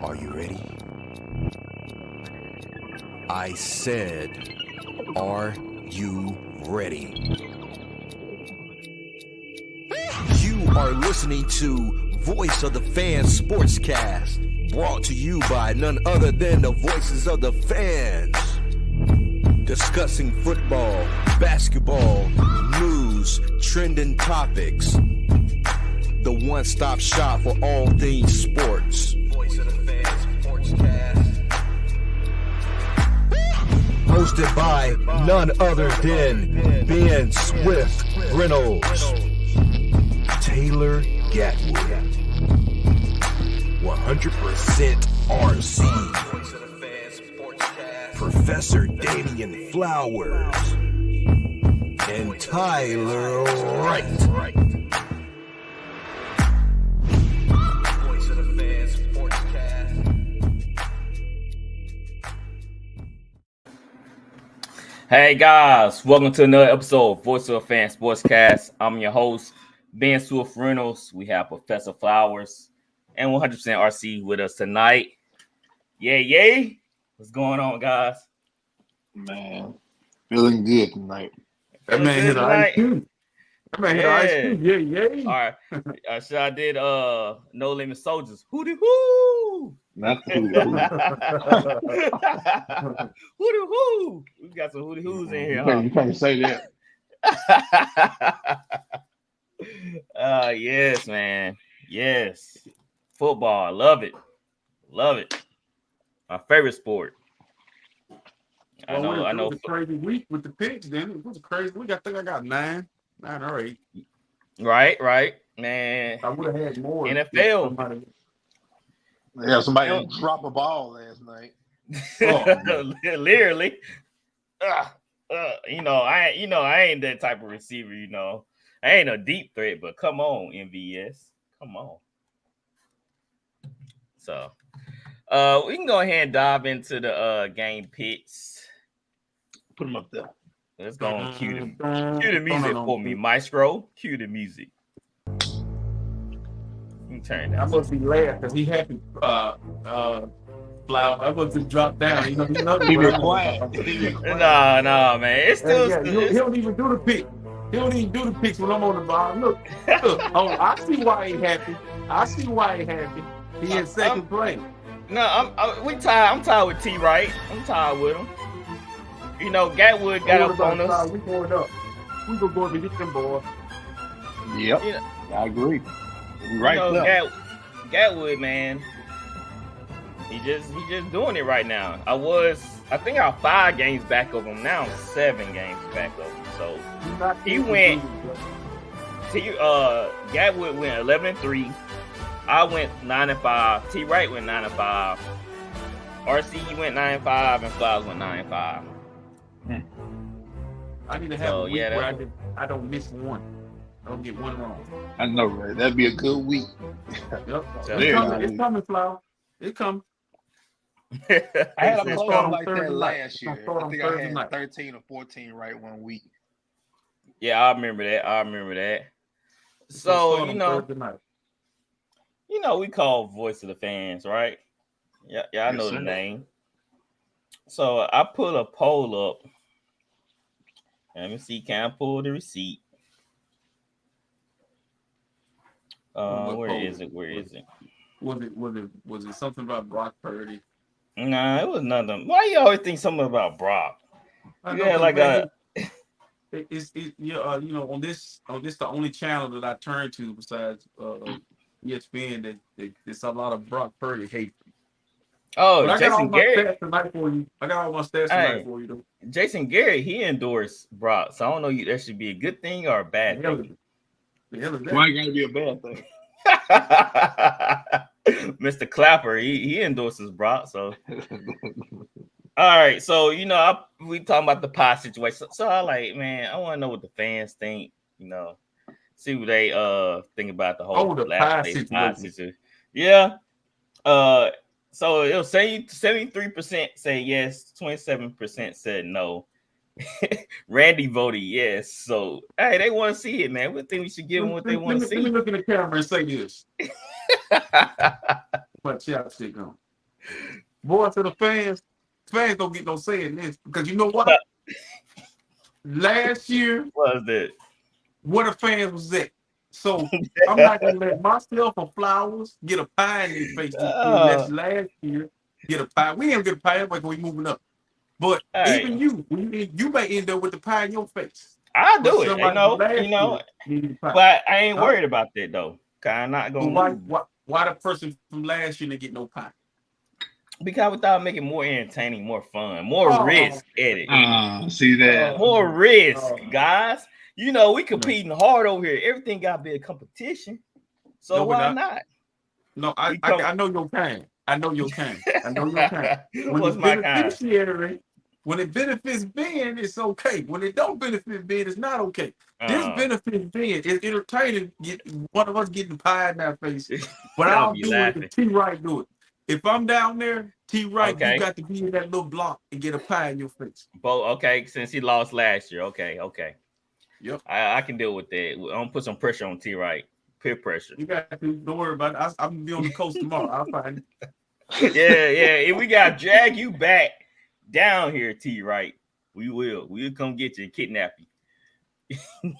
Are you ready? I said, are you ready? You are listening to Voice of the Fans Sportscast, brought to you by none other than the voices of the fans. Discussing football, basketball, news, trending topics. The one-stop shop for all things sports. Voice of the Fans Sportscast. Hosted by none other than Ben Swift Reynolds, Taylor Gatwood, 100% RC, Professor Damian Flowers, and Tyler Wright. Voice of the Fans Sportscast. Hey guys, welcome to another episode of Voice of the Fans Sportscast. I'm your host, Ben Swift Reynolds. We have Professor Flowers and 100% RC with us tonight. Yay. What's going on, guys? Man, feeling good tonight. That man hit an ice cube. That man hit an ice cube. Yeah. All right. So I did No Limit Soldiers. Hootie hoo! Not the Hootie hoo! We got some hootie hoos in here. You can't say that. Yes, man. Yes. Football. I love it. My favorite sport. I know. It was a crazy week with the picks, then. It was a crazy week. I think I got nine or 8. Right. Man. I would have had more. NFL. Somebody drop a ball last night. Literally. I ain't that type of receiver, I ain't a deep threat, but come on, MVS. Come on. So we can go ahead and dive into the game picks. Put them up there. Let's go on cue the music for me, Maestro. Cue the music. Turn I must be laughing because he happy. Flower. I must have dropped down. He was quiet. No, man. It's still. He don't even do the pick. He don't even do the picks when I'm on the bottom. Look. I see why he happy. He in second place. No, I'm tied with T. Wright. I'm tied with him. Gatwood got up on us. We going up. We gonna go up and get them boys. Yep. I agree. Right there. Gatwood, man. He just doing it right now. I think I'm 5 games back of him now. I'm 7 games back of him. So he went. Gatwood went 11-3. I went 9-5. T. Wright went 9-5. RC went 9-5, and Flowers went 9-5. I need to have a week where I don't miss one. I don't get one wrong. I know, right? That'd be a good week. Yep. It's coming, Flower. It's coming. I had a blowout like that last year. I think I had 13 or 14 right one week. Yeah, I remember that. So, we call Voice of the Fans, right? Yeah, I know the name. So I put a poll up. Let me see. Can I pull the receipt? Where is it? Was it something about Brock Purdy? Nah, it was nothing. Why you always think something about Brock? On this the only channel that I turn to besides ESPN that there's a lot of Brock Purdy hate. Oh, but Jason Garrett. I got all my stats tonight for you, though. Jason Garrett, he endorsed Brock, so I don't know that should be a good thing or a bad thing. Why gotta be a bad thing? Mr. Clapper, he endorses Brock, so. All right, so we talking about the pie situation. So I I want to know what the fans think. See what they think about the whole pie situation. Yeah. So it was 73% say yes, 27% said no. Randy voted yes. So hey, they want to see it, man. We think we should give them what they want to see. Let me look in the camera and say this. much chapstick on. Boy, to the fans don't get no say in this because you know what? Last year, What was that? where the fans was at. So I'm not gonna let myself or Flowers get a pie in their face this year. Let's last year get a pie. We ain't get a pie because we moving up. But even you may end up with the pie in your face. I'll do it, but I ain't worried about that though. I'm not gonna. Why the person from last year didn't get no pie? Because we thought making more entertaining, more fun, more risk at it. See that? More risk, guys. You know, we competing hard over here. Everything got to be a competition. So why not? No, I know your kind. I know your kind. What's my kind? When it benefits Ben, it's okay. When it don't benefit Ben, it's not okay. This benefits Ben. It's entertaining. One of us getting the pie in our face. But I'll do it if T. Wright do it. If I'm down there, T. Wright, you got to be in that little block and get a pie in your face. Okay, since he lost last year. Okay. Yep. I can deal with that. I'm gonna put some pressure on T. Wright. Peer pressure. You got to. Don't worry about it. I'm gonna be on the coast tomorrow. I'll find it. Yeah. If we gotta drag you back down here, T. Wright, we will. We'll come get you and kidnap you.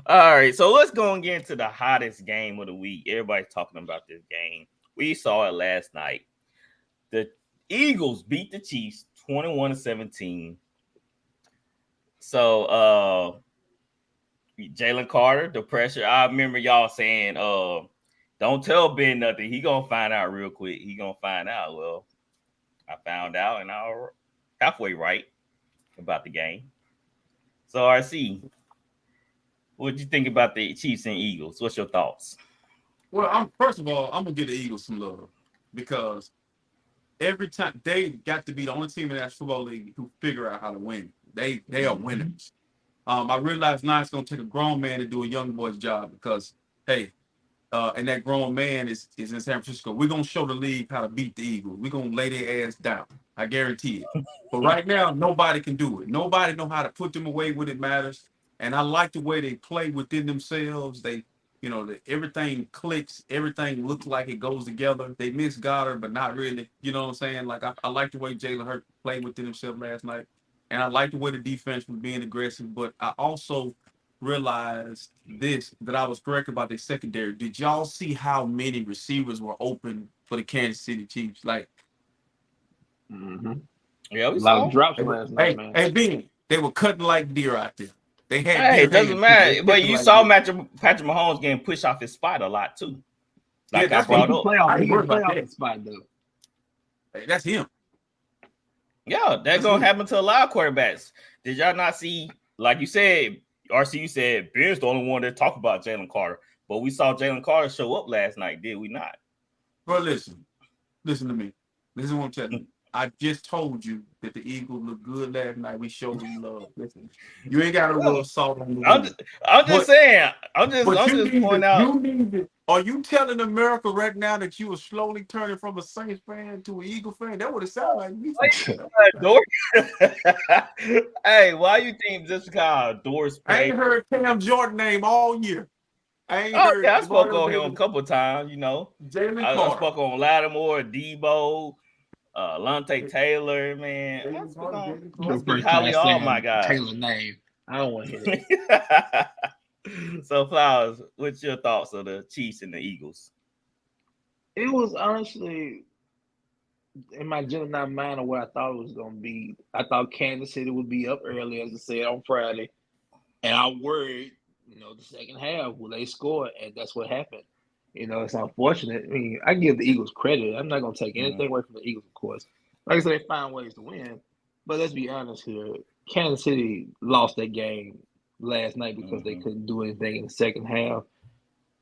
All right, so let's go and get into the hottest game of the week. Everybody's talking about this game. We saw it last night. The Eagles beat the Chiefs 21-17. So Jalen Carter, the pressure. I remember y'all saying, don't tell Ben nothing. He gonna find out real quick. He gonna find out. Well, I found out and I was halfway right about the game. So RC, what did you think about the Chiefs and Eagles? What's your thoughts? Well, first of all, I'm gonna give the Eagles some love because every time they got to be the only team in that football league who figure out how to win. They are winners. I realize now it's gonna take a grown man to do a young boy's job because and that grown man is in San Francisco. We're gonna show the league how to beat the Eagles. We're gonna lay their ass down. I guarantee it. But right now, nobody can do it. Nobody know how to put them away when it matters. And I like the way they play within themselves. Everything clicks. Everything looks like it goes together. They miss Goddard, but not really. You know what I'm saying? Like I like the way Jalen Hurts played within himself last night. And I like the way the defense was being aggressive. But I also realized that I was correct about their secondary. Did y'all see how many receivers were open for the Kansas City Chiefs? Like, yeah, we a lot saw of drops last night, man. Hey, Ben, they were cutting like deer out there. They had. Hey, it doesn't matter. But you saw Patrick Mahomes getting pushed off his spot a lot too. Like that's what he play off. He can play off his spot though. Hey, that's him. Yeah, that's gonna happen to a lot of quarterbacks. Did y'all not see? Like you said, RC, you said Ben's the only one that talked about Jalen Carter, but we saw Jalen Carter show up last night, did we not? Bro, listen to me. This is what I'm telling you. I just told you that the Eagles looked good last night. We showed them love. Listen, you ain't got to rub salt on the wound. I'm just saying. I'm just pointing out. Are you telling America right now that you were slowly turning from a Saints fan to an Eagle fan? That would have sounded like me. Hey, why you think just because Doris? I ain't heard Cam Jordan name all year. I spoke on him a couple of times. You know, I spoke on Lattimore, Debo. Lante Taylor, man. I speak highly all my guys. Taylor name. I don't want to hear it. So, Flowers, what's your thoughts of the Chiefs and the Eagles? It was honestly in my general mind of what I thought it was going to be. I thought Kansas City would be up early, as I said, on Friday. And I worried, the second half, will they score? And that's what happened. It's unfortunate. I mean, I give the Eagles credit. I'm not going to take anything away from the Eagles, of course. Like I said, they find ways to win. But let's be honest here. Kansas City lost that game last night because they couldn't do anything in the second half.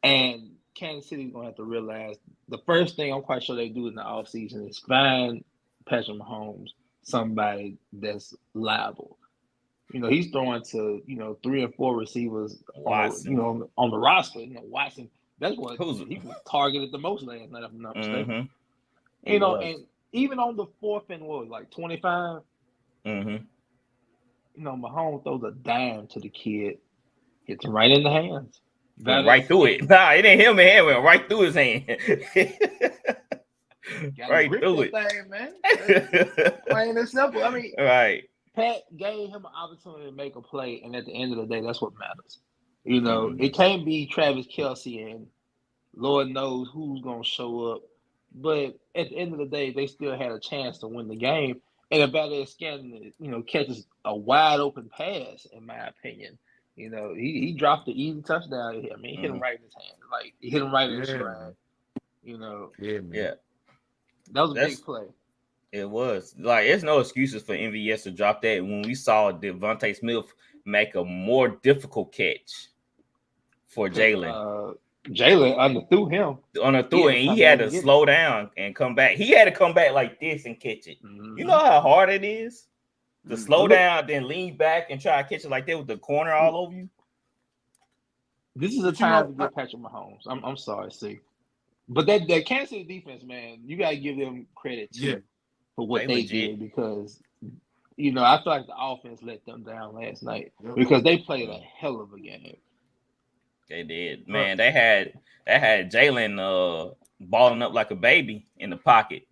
And Kansas City's going to have to realize the first thing I'm quite sure they do in the offseason is find Patrick Mahomes, somebody that's liable. He's throwing to, 3 and 4 receivers on the roster. Watson. That's what he was targeted the most last night, if I'm not mistaken. And even on the fourth and 25. Mahomes throws a dime to the kid, hits him right in the hands. Right through it. Nah, it ain't him. It went right through his hand. Gotta right grip through that it. thing, man. Plain and simple. I mean, Right. Pat gave him an opportunity to make a play, and at the end of the day, that's what matters. You know, Mhm. it can't be Travis Kelce and Lord knows who's gonna show up. But at the end of the day, they still had a chance to win the game. And if Valdez Scantling, catches a wide open pass, in my opinion, he dropped the easy touchdown. I mean, he hit him right in his hand. Like, he hit him right in the stride. Yeah, man. Yeah. That was a That's big play. it was. Like, there's no excuses for MVS to drop that when we saw Devontae Smith make a more difficult catch for Jalen. Jalen underthrew him. On a through, and he had to slow down and come back. He had to come back like this and catch it. Mm-hmm. You know how hard it is to slow down, then lean back and try to catch it like that with the corner all over you. This is a time to get Patrick Mahomes. I'm sorry, see. But that Kansas City defense, man, you gotta give them credit too for what they did, because I feel like the offense let them down last night because they played a hell of a game. They did, man. They had Jalen balling up like a baby in the pocket.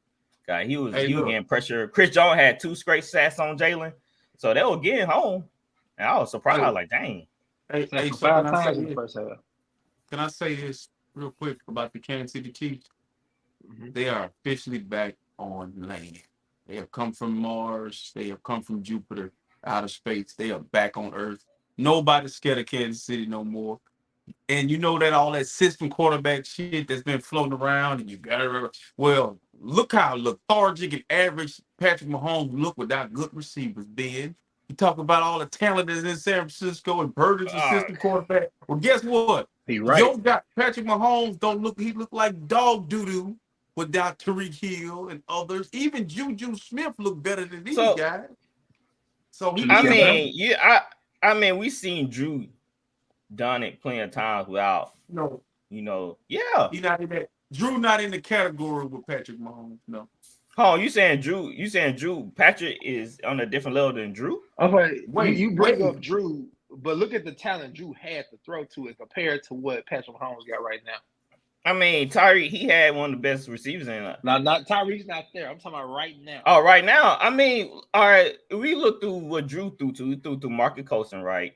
God, he was getting pressure. Chris Jones had 2 straight sacks on Jalen, so they were getting home, and I was surprised. Like, dang. So 5 times in the first half. Can I say this real quick about the Kansas City Chiefs? Mm-hmm. They are officially back on land. They have come from Mars. They have come from Jupiter, outer space. They are back on Earth. Nobody's scared of Kansas City no more. And you know that all that system quarterback shit that's been floating around, and you got to remember, well, look how lethargic and average Patrick Mahomes look without good receivers, Ben. You talk about all the talent that's in San Francisco and Purdy's assistant quarterback. Well, guess what? Right. Yo got Patrick Mahomes he look like dog doo-doo without Tyreek Hill and others. Even Juju Smith look better than these guys. So I mean, we seen Drew done it plenty of times without He's not in that. Drew not in the category with Patrick Mahomes. No. Oh, you saying Drew Patrick is on a different level than Drew? Okay, you bring up Drew, but look at the talent Drew had to throw to it compared to what Patrick Mahomes got right now. I mean, Tyreek, he had one of the best receivers in it. Now, not Tyreek's not there. I'm talking about right now. Oh, right now. I mean, all right, we look through what Drew threw to. He threw to Marcus Colston, right?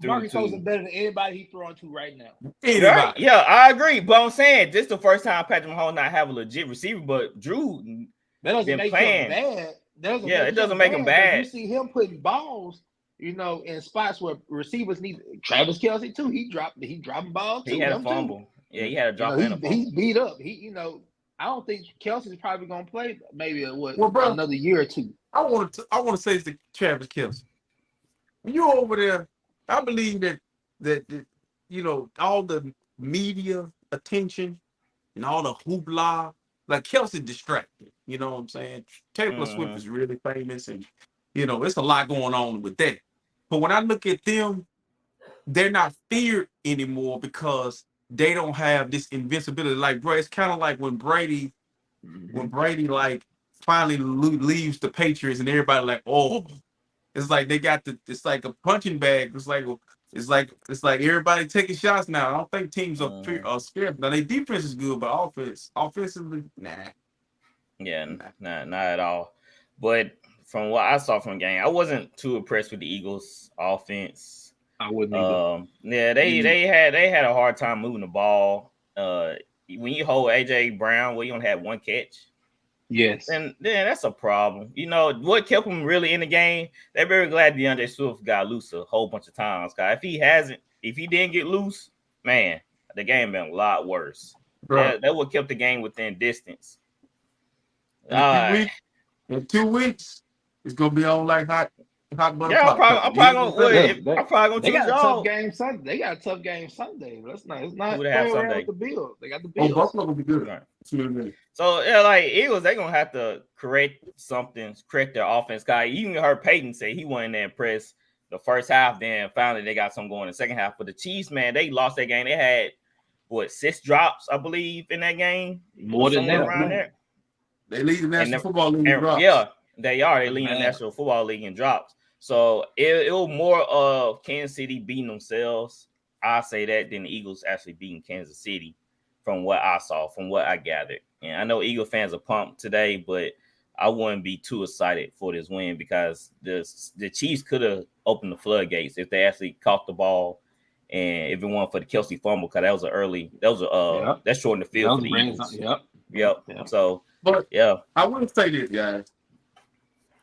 Marcus Colston better than anybody he's throwing to right now. Right? Yeah, I agree. But I'm saying this is the first time Patrick Mahomes not have a legit receiver, but Drew that doesn't make him bad. It doesn't make him bad. You see him putting balls, in spots where receivers need. Travis Kelce too. He dropping balls too. He had a fumble. Too. Yeah, he had a drop and a fumble. He's beat up. I don't think Kelce's probably gonna play maybe another year or two. I want to say this to Travis Kelce. When you're over there, I believe that all the media attention and all the hoopla, like Kelce distracted. You know what I'm saying? Taylor Swift is really famous, and it's a lot going on with that. But when I look at them, they're not feared anymore because they don't have this invincibility. Like, bro, it's kind of like when Brady like finally leaves the Patriots, and everybody like, oh, it's like they got it's like a punching bag. It's like everybody taking shots now. I don't think teams are scared. Now, their defense is good, but offensively, nah. Yeah, not at all. But from what I saw from the game, I wasn't too impressed with the Eagles' offense. I wouldn't either. Yeah, they had a hard time moving the ball. When you hold AJ Brown, you only had one catch. Yes, and then that's a problem. What kept him really in the game? They're very glad DeAndre Swift got loose a whole bunch of times. Guys, if he didn't get loose, man, the game been a lot worse. That would kept the game within distance. In 2 weeks, it's gonna be on like hot butter. Yeah, I'm probably gonna they got a tough game Sunday. They got a tough game Sunday. It's not with the Bills. They got the Bills. Buffalo will be good. Right. So like Eagles, they're gonna have to correct their offense. Guy, even heard Peyton say he wasn't that impressed the first half. Then finally they got something going in the second half. But the Chiefs, man, they lost that game. They had 6 drops, I believe, in that game. More than that. Around there. They lead the National Football League in drops. Yeah, they are. They lead the National Football League in drops. So it was more of Kansas City beating themselves. I say that than the Eagles actually beating Kansas City. from what I saw, from what I gathered. And I know Eagle fans are pumped today, but I wouldn't be too excited for this win because the Chiefs could have opened the floodgates if they actually caught the ball and if it weren't for the Kelsey fumble, because that shortened the field for the Eagles. Yep. So, But yeah. I will say this, guys.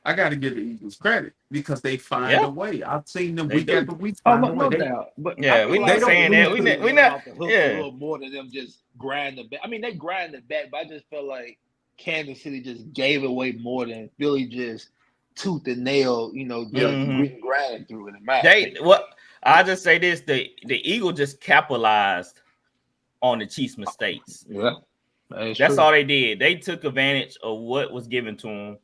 I got to give the Eagles credit because they find a way. I've seen them week after week find a way. No doubt. But yeah, we not saying that. We not a little more than them just grinding back. I mean, they grinded back, but I just felt like Kansas City just gave away more than Philly just tooth and nail, just grind through it. I just say this: the Eagle just capitalized on the Chiefs' mistakes. Yeah, that's all they did. They took advantage of what was given to them,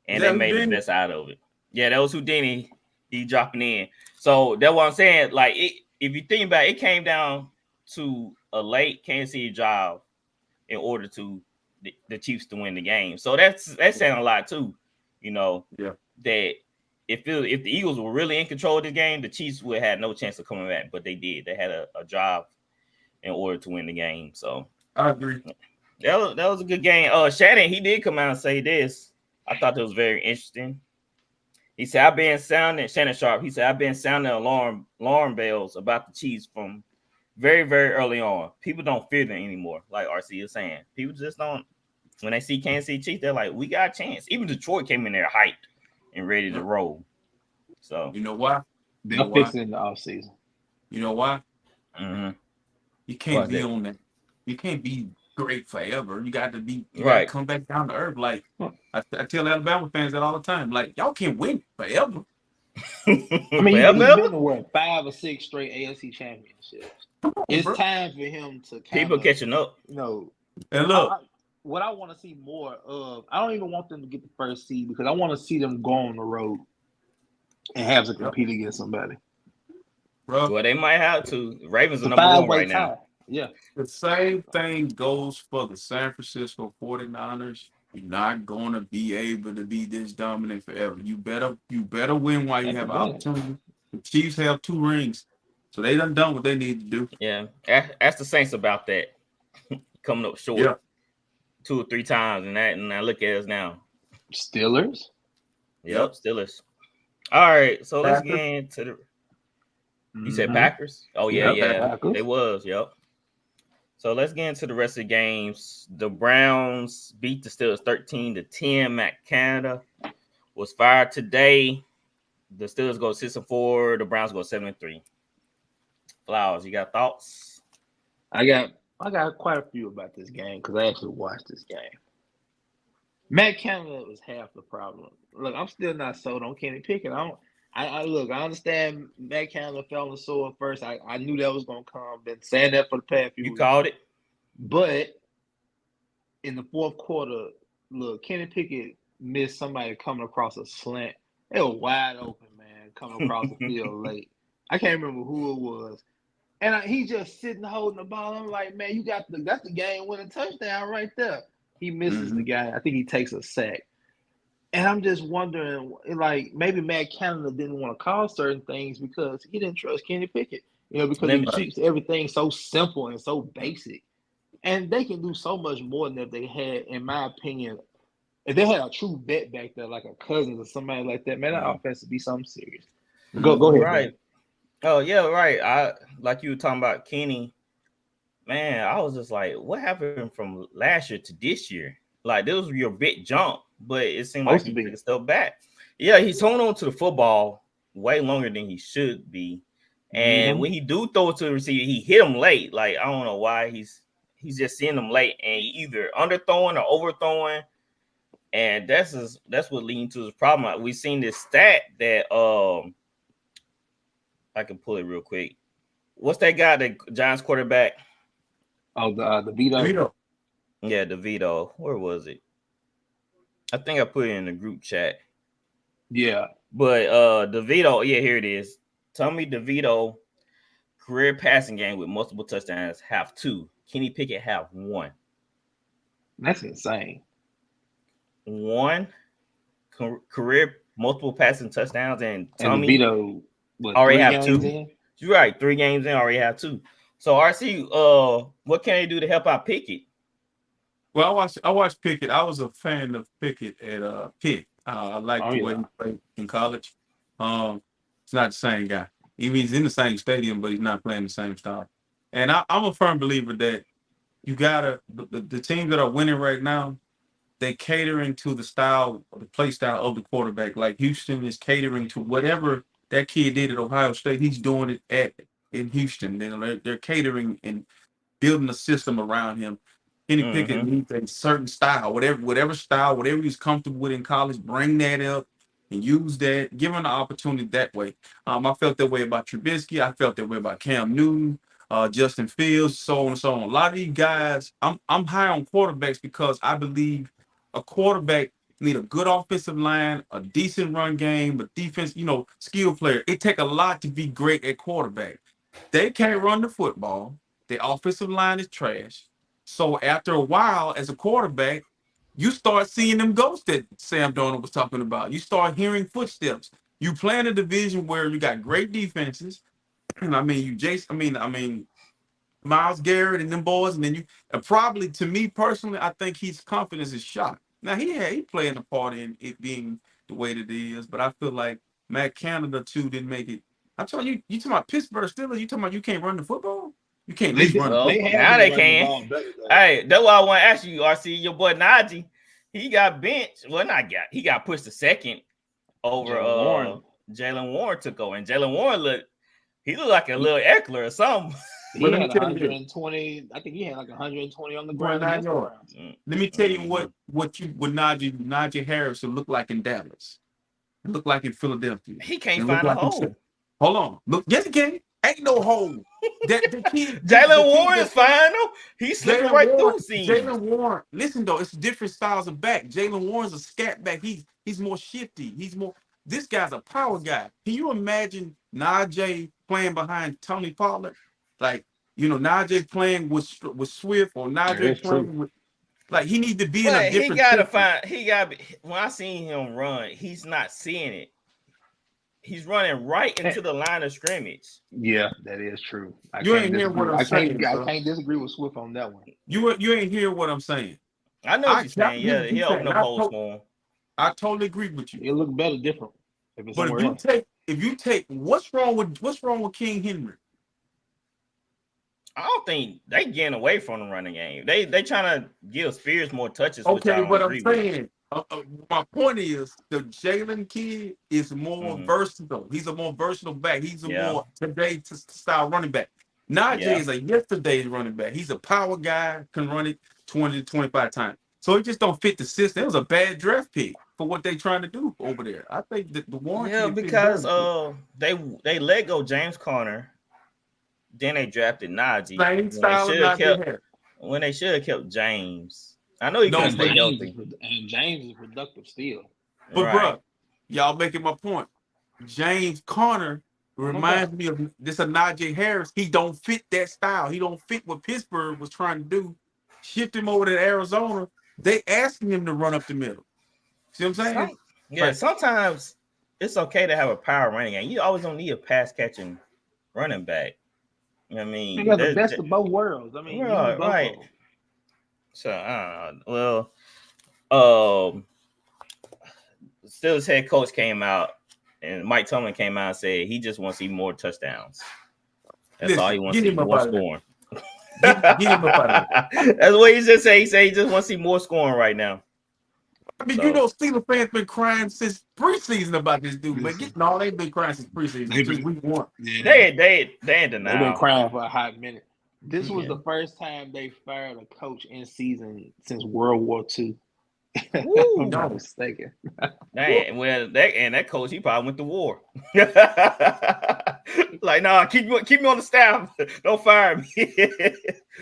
and they made the best out of it. Yeah, that was Houdini. He dropping in. So that's what I'm saying. Like, if you think about it, it came down to a late Kansas City drive in order to the Chiefs to win the game. So that's saying a lot too. That if the Eagles were really in control of the game, the Chiefs would have no chance of coming back. But they did. They had a drive in order to win the game. So I agree. That was a good game. Shannon, he did come out and say this. I thought that was very interesting. He said, Shannon Sharp, he said, I've been sounding alarm bells about the Chiefs from very, very early on. People don't fear them anymore, like RC is saying. People just don't. When they see Kansas City Chiefs, they're like, we got a chance. Even Detroit came in there hyped and ready to roll. So you know why? They'll fix it in the offseason. You know why? Mm-hmm. You can't be on that. You can't be great forever. You got to be right. Come back down to earth. Like I tell Alabama fans that all the time. Like, y'all can't win forever. I mean, he's been to what, 5 or 6 straight AFC championships. It's time for him to people catching up. And look, what I want to see more of, I don't even want them to get the first seed because I want to see them go on the road and have to compete against somebody. Bro, well, they might have to. Ravens are number 1 right now. Yeah. The same thing goes for the San Francisco 49ers. You're not going to be able to be this dominant forever. You better win while you have opportunity. The Chiefs have 2 rings, so they done what they need to do. Yeah, ask the Saints about that. Coming up short 2 or 3 times, and I look at us now. Steelers. Yep, Steelers. All right, so let's get into the. You said Packers? Oh yeah, Packers. They was. Yep. So let's get into the rest of the games. The Browns beat the Steelers 13-10. Matt Canada was fired today. The Steelers go 6-4. The Browns go 7-3. Flowers, you got thoughts? I got quite a few about this game because I actually watched this game. Matt Canada was half the problem. Look, I'm still not sold on Kenny Pickett. I understand Matt Canada fell on the sword first. I knew that was going to come. Been saying that for the past few weeks. You called it. But in the fourth quarter, look, Kenny Pickett missed somebody coming across a slant. They were wide open, man, coming across the field late. I can't remember who it was. And he just sitting holding the ball. I'm like, man, that's the game-winning touchdown right there. He misses the guy. I think he takes a sack. And I'm just wondering, like, maybe Matt Canada didn't want to call certain things because he didn't trust Kenny Pickett, because he keeps everything so simple and so basic. And they can do so much more than if they had, in my opinion, if they had a true vet back there, like a Cousins or somebody like that, man, that offense would be something serious. Go ahead. Right. Man. Oh, yeah, right. I like you were talking about Kenny. Man, I was just like, what happened from last year to this year? Like, this was your big jump, but it seemed like he took a step back. Yeah, he's holding on to the football way longer than he should be. And when he do throw it to the receiver, he hit him late. Like, I don't know why he's just seeing them late and either underthrowing or overthrowing. And that's what leading to his problem. We've seen this stat that I can pull it real quick. What's that guy, the Giants quarterback? Oh, the Vito. Yeah, DeVito. Where was it? I think I put it in the group chat. Yeah. But DeVito, here it is. Tommy DeVito, career passing game with multiple touchdowns, have 2. Kenny Pickett have 1. That's insane. 1 career multiple passing touchdowns, and Tommy DeVito already have 2. You're right, 3 games in, already have 2. So RC, what can they do to help out Pickett? Well, I watched Pickett. I was a fan of Pickett at Pitt. I liked the way he played in college. It's not the same guy. Even he's in the same stadium, but he's not playing the same style. And I'm a firm believer that you gotta the teams that are winning right now, they catering to the style, the play style of the quarterback. Like Houston is catering to whatever that kid did at Ohio State. He's doing it in Houston. They're catering and building a system around him. Kenny Pickett needs a certain style, whatever style, whatever he's comfortable with in college, bring that up and use that, give him the opportunity that way. I felt that way about Trubisky. I felt that way about Cam Newton, Justin Fields, so on and so on. A lot of these guys, I'm high on quarterbacks because I believe a quarterback need a good offensive line, a decent run game, a defense, skill player. It take a lot to be great at quarterback. They can't run the football. The offensive line is trash. So after a while, as a quarterback, you start seeing them ghosts that Sam Darnold was talking about. You start hearing footsteps. You play in a division where you got great defenses. I mean, Myles Garrett and them boys, and then you probably, to me personally, I think his confidence is shot. Now he playing a part in it being the way that it is, but I feel like Matt Canada too didn't make it. I'm telling you, you talking about Pittsburgh Steelers? You talking about you can't run the football? You can't at least run the football. Now they can. Hey, that's why I want to ask you, RC, your boy Najee, he got benched. Well, he got pushed to second over Jalen Warren took over. And Jalen Warren looked like a little Eckler or something. He had 120. I think he had like 120 on the ground. Let me tell you what Najee Harris would look like in Dallas. It looked like in Philadelphia. He can't find a hole. Hold on. Look, yes, he can. Ain't no hole. The kid, Jalen Warren's fine though. He's slipping right through seams. Jalen Warren, listen though, it's different styles of back. Jalen Warren's a scat back. He's more shifty. This guy's a power guy. Can you imagine Najee playing behind Tony Pollard? Like, Najee playing with Swift or Najee playing with, like, he needs to be in a different. When I seen him run, he's not seeing it. He's running right into the line of scrimmage. Yeah, that is true. You ain't hear what I'm saying. I can't disagree with Swift on that one. You ain't hear what I'm saying. I know what you're saying. Yeah, he'll open up holes for him. I totally agree with you. It'll look better different. But if you take what's wrong with King Henry? I don't think they getting away from the running game. They trying to give Spears more touches. Okay, what I'm saying. My point is the Jalen kid is more versatile. He's a more versatile back. He's a more today style running back. Najee is a yesterday's running back. He's a power guy, can run it 20 to 25 times. So it just don't fit the system. It was a bad draft pick for what they trying to do over there. I think that the Warren. Yeah, because they let go James Conner, then they drafted Najee. Same style of Najee. When they should have kept James. I know he can stay healthy. And James is productive still. But bro, y'all making my point. James Conner reminds me of this Najee Harris. He don't fit that style. He don't fit what Pittsburgh was trying to do. Shift him over to Arizona. They asking him to run up the middle. See what I'm saying? Yeah, sometimes it's okay to have a power running game. You always don't need a pass catching running back. I mean, you got the best of both worlds. I mean, right. So Steelers head coach came out, and Mike Tomlin came out and said he just wants to see more touchdowns. That's all he wants to see, more scoring. Get him up out of it. That's what he just said. He said he just wants to see more scoring right now. I mean, Steelers fans been crying since preseason about this dude. But they've been crying since preseason. Since week one. Yeah. They in denial. They've been crying for a hot minute. This was the first time they fired a coach in season since World War II. If I'm not mistaken. That coach, he probably went to war. Like, nah, keep me on the staff. Don't fire me.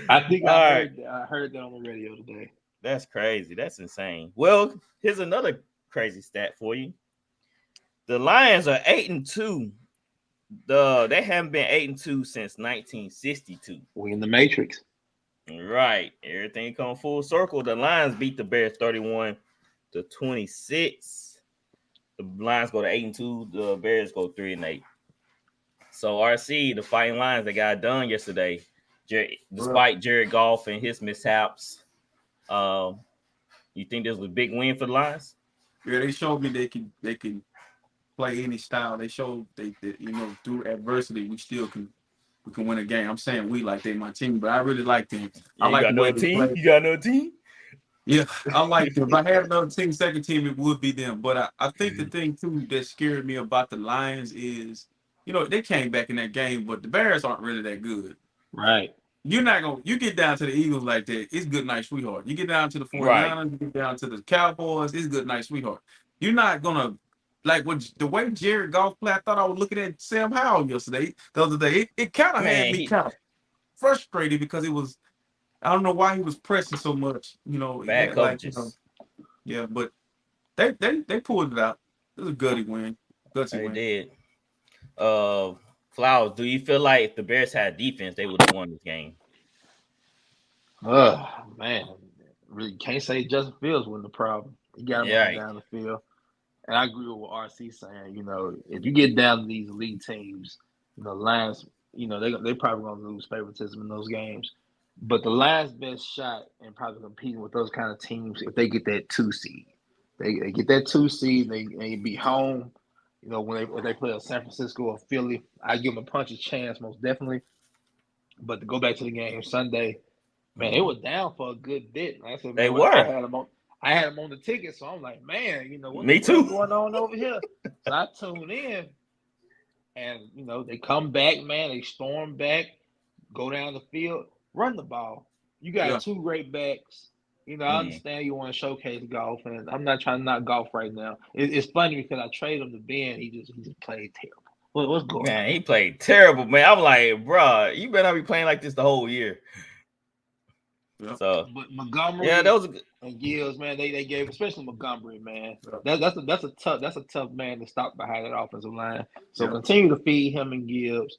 I think I heard that on the radio today. That's crazy. That's insane. Well, here's another crazy stat for you. The Lions are 8-2. They haven't been 8-2 since 1962. We in the Matrix. Right. Everything come full circle. The Lions beat the Bears 31-26. The Lions go to 8-2. The Bears go 3-8. So RC, the Fighting Lions, they got done yesterday. despite Jared Goff and his mishaps. You think this was a big win for the Lions? Yeah, they showed me they can play any style. They showed they through adversity we can win a game. I'm saying we like they my team, but I really like them. Yeah, I like the way they play. You got another team? Yeah, I like them. If I had another team, second team, it would be them. But I think the thing too that scared me about the Lions is, they came back in that game, but the Bears aren't really that good. Right. You're not gonna you get down to the Eagles like that, it's good night, sweetheart. You get down to the 49ers, Right. you get down to the Cowboys, it's good night, sweetheart. You're not gonna like the way Jared Goff played. I thought I was looking at Sam Howell the other day. It kind of had me kind of frustrated because it was, I don't know why he was pressing so much. Bad coaches. Yeah, but they pulled it out. It was a gutty win. They did. Flowers, do you feel like if the Bears had defense, they would have won this game? Man, really can't say Justin Fields wasn't the problem. He got him down the field, and I agree with what RC saying. If you get down to these elite teams, Lions, they probably gonna lose favoritism in those games. But the Lions' best shot and probably competing with those kind of teams if they get that 2 seed. They get that 2 seed, they be home. When they play a San Francisco or Philly, I give them a puncher's chance, most definitely. But to go back to the game Sunday, man, it was down for a good bit. Like I said, they were. I had them on the ticket, so I'm like, man, what's going on over here? So I tuned in, and they come back, man. They storm back, go down the field, run the ball. You got 2 great backs. I understand you want to showcase golf, and I'm not trying to knock golf right now. It's funny because I traded him to Ben. He just played terrible. What's going on? Man, he played terrible, man. I'm like, bro, you better not be playing like this the whole year. Yep. So, but Montgomery, that was and Gibbs, man, they gave, especially Montgomery, man. That's a tough man to stop behind that offensive line. So continue to feed him and Gibbs.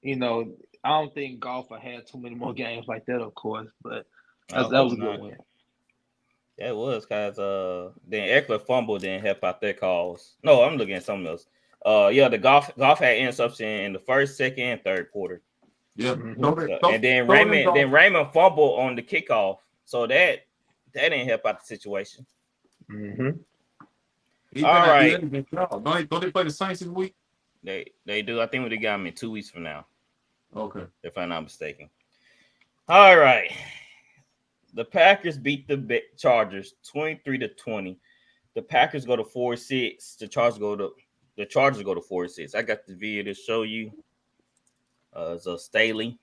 I don't think Golfer had too many more games like that, of course, but that was a good win. Yeah, it was because then Eckler fumble didn't help out their calls. No, I'm looking at something else. The golf had interception in the first, second, and third quarter. Yeah, and then Raymond fumbled on the kickoff, so that didn't help out the situation. All right, don't they play the Saints this week? They do. I think they got them in 2 weeks from now. Okay, if I'm not mistaken. All right. The Packers beat the Chargers 23-20. The Packers go to 4-6. The Chargers go to 4-6. I got the video to show you. So Staley.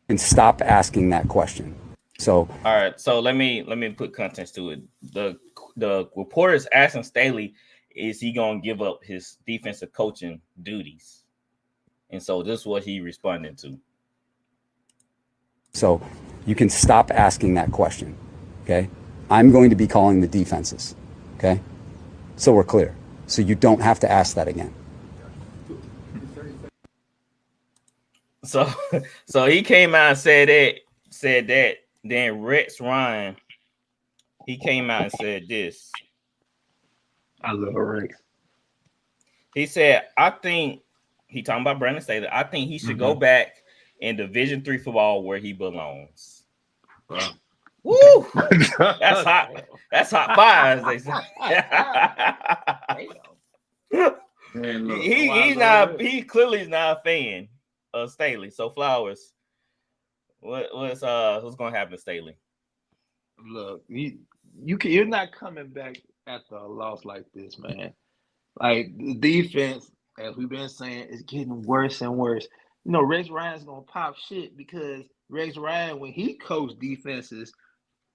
And stop asking that question. So all right. So let me put context to it. The reporter is asking Staley, is he gonna give up his defensive coaching duties? And so this is what he responded to. So you can stop asking that question, okay? I'm going to be calling the defenses, okay? So we're clear. So you don't have to ask that again. So he came out and said that. Then Rex Ryan, he came out and said this. I love Rex. He said, I think, he talking about Brandon Staley, I think he should go back in Division III football where he belongs. Wow. Woo! That's hot. That's hot fire, as they say. Man, look, he clearly is not a fan of Staley. So Flowers, what's gonna happen to Staley? Look, you're not coming back after a loss like this, man. Like the defense, as we've been saying, is getting worse and worse. Rex Ryan's gonna pop shit because Rex Ryan, when he coached defenses,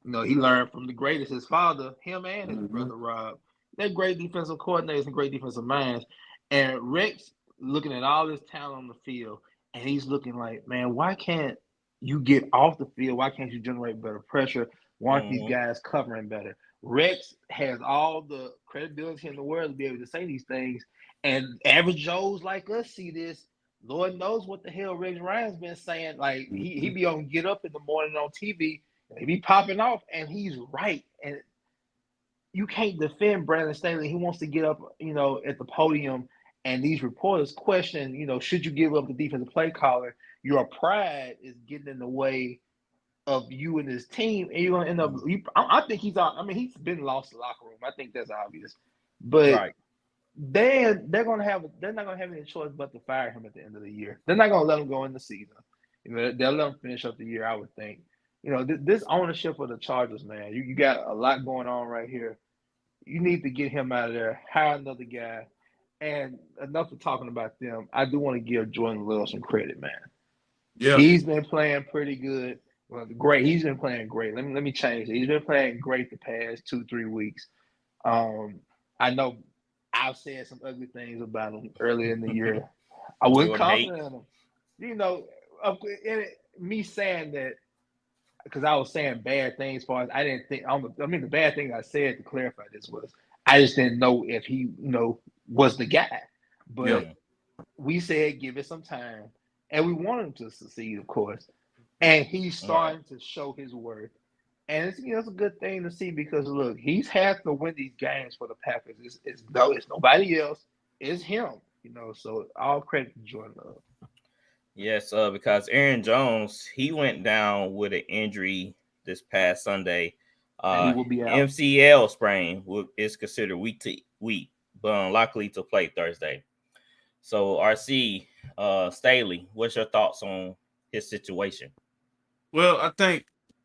he learned from the greatest, his father, him and his brother Rob. They're great defensive coordinators and great defensive minds. And Rex looking at all this talent on the field, and he's looking like, man, why can't you get off the field? Why can't you generate better pressure? Why aren't these guys covering better? Rex has all the credibility in the world to be able to say these things. And average Joes like us see this. Lord knows what the hell Rex Ryan's been saying. Like, he be on Get Up in the morning on TV. He be popping off, and he's right. And you can't defend Brandon Staley. He wants to get up, at the podium And these reporters question, should you give up the defensive play caller? Your pride is getting in the way of you and his team, and you're gonna end up. I think he's out. I mean, he's been lost in the locker room. I think that's obvious. But Right. they're not gonna have any choice but to fire him at the end of the year. They're not gonna let him go in the season. They'll let him finish up the year, I would think. This ownership of the Chargers, man, you got a lot going on right here. You need to get him out of there, hire another guy. And enough of talking about them. I do want to give Jordan Love some credit, man. Yeah. He's been playing pretty good. Well, great. He's been playing great. Let me change it. He's been playing great the past 2-3 weeks. I know I've said some ugly things about him earlier in the year. I wasn't confident in him. Me saying that because I was saying bad things as far as I didn't think. The bad thing I said to clarify this was I just didn't know if he, was the guy. But we said give it some time, and we wanted him to succeed, of course. And he's starting to show his worth. And it's a good thing to see because, look, he's had to win these games for the Packers. It's nobody else. It's him, So all credit to Jordan Love. Yes, because Aaron Jones, he went down with an injury this past Sunday. He will be out. MCL sprain is considered weak, but unlikely to play Thursday. So, RC Staley, what's your thoughts on his situation? Well,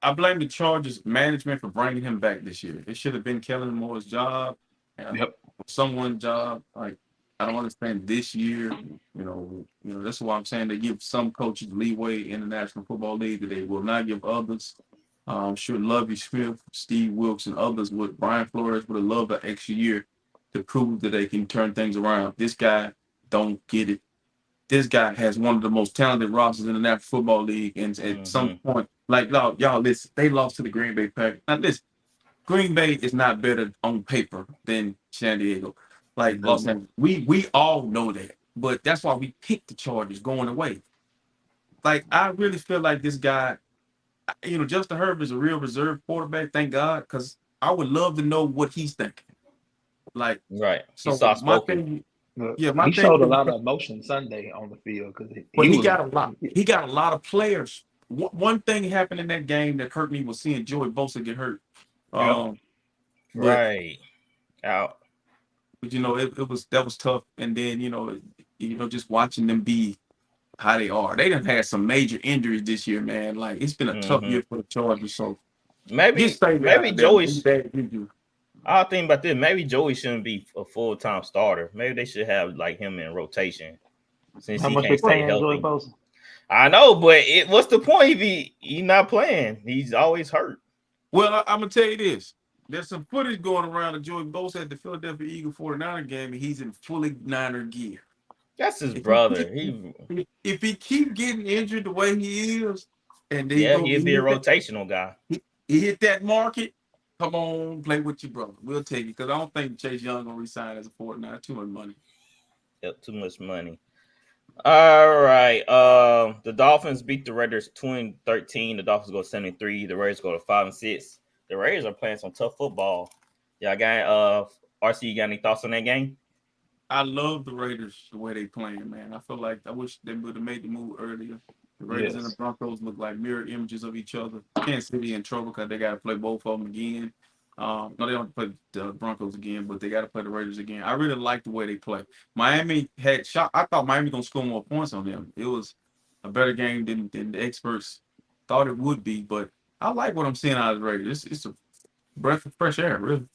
I blame the Chargers management for bringing him back this year. It should have been Kellen Moore's job. Someone's job. Like, I don't understand this year. That's why I'm saying they give some coaches leeway in the National Football League that they will not give others. I'm sure Lovie Smith, Steve Wilkes, and others Brian Flores would have loved an extra year to prove that they can turn things around. This guy don't get it. This guy has one of the most talented rosters in the National Football League, and at some point, like y'all listen, they lost to the Green Bay Packers. Now listen, Green Bay is not better on paper than San Diego. Like Los Angeles, we all know that, but that's why we picked the Chargers going away. Like I really feel like this guy, Justin Herbert is a real reserve quarterback. Thank God, because I would love to know what he's thinking. Like So my thing. He showed a lot of emotion Sunday on the field because he got a lot. He got a lot of players. One thing happened in that game that hurt me was seeing Joey Bosa get hurt. Out. But that was tough. And then just watching them be how they are. They done had some major injuries this year, man. Like it's been a tough year for the Chargers. So maybe Joey. I think about this. Maybe Joey shouldn't be a full-time starter. Maybe they should have like him in rotation since he can't stay healthy. I know, but what's the point if he's not playing? He's always hurt. Well, I'm gonna tell you this. There's some footage going around of Joey Bosa at the Philadelphia Eagle 49er game, and he's in fully Niner gear. That's his brother. If he keep getting injured the way he is, and he'll be a rotational guy. He hit that market. Come on, play with your brother. We'll take it because I don't think Chase Young gonna resign as a 49er. Too much money. Yep, too much money. All right. The Dolphins beat the Raiders 20-13. The Dolphins go 7-3. The Raiders go to 5-6. The Raiders are playing some tough football. Y'all got RC, you got any thoughts on that game? I love the Raiders the way they playing, man. I wish they would have made the move earlier. The Raiders and the Broncos look like mirror images of each other. Kansas City in trouble because they got to play both of them again. No, they don't play the Broncos again, but they got to play the Raiders again. I really like the way they play. Miami had shot. I thought Miami was going to score more points on them. It was a better game than the experts thought it would be, but I like what I'm seeing out of the Raiders. It's a breath of fresh air, really.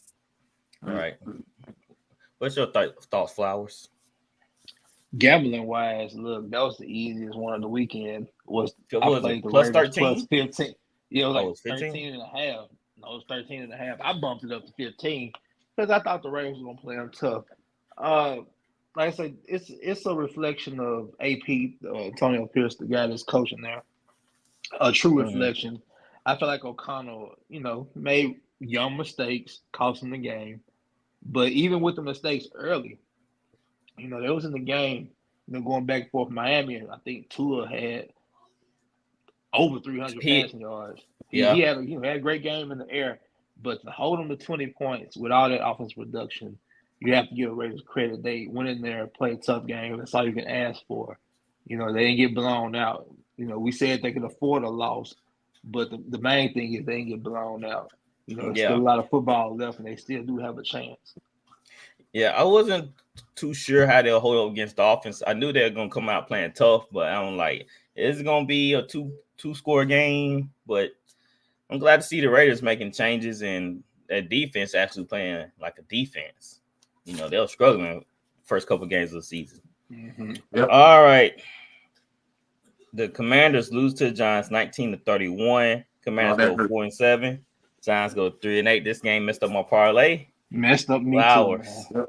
All right. What's your thoughts, Flowers? Gambling wise, look, that was the easiest one of the weekend. I played the plus Raiders 13? plus 15. Yeah, it was like 15? 13 and a half. No, it was 13 and a half. I bumped it up to 15 because I thought the Raiders were going to play them tough. Like I said, it's a reflection of AP, Antonio Pierce, the guy that's coaching there. A true reflection. I feel like O'Connell, made young mistakes, costing the game. But even with the mistakes early, they was in the game, going back and forth with Miami, and I think Tua had over 300 passing yards. He had a great game in the air, but to hold him to 20 points with all that offensive production, you have to give the Raiders credit. They went in there and played a tough game. That's all you can ask for. They didn't get blown out. We said they could afford a loss, but the main thing is they didn't get blown out. There's still a lot of football left, and they still do have a chance. Yeah, I wasn't too sure how they'll hold up against the offense. I knew they were gonna come out playing tough, but I don't like it's gonna be a two-score game. But I'm glad to see the Raiders making changes and that defense actually playing like a defense. They were struggling first couple games of the season. Mm-hmm. Yep. All right. The Commanders lose to the Giants 19-31. Commanders go 4-7. Giants go 3-8. This game messed up my parlay. Messed up me Flowers. too,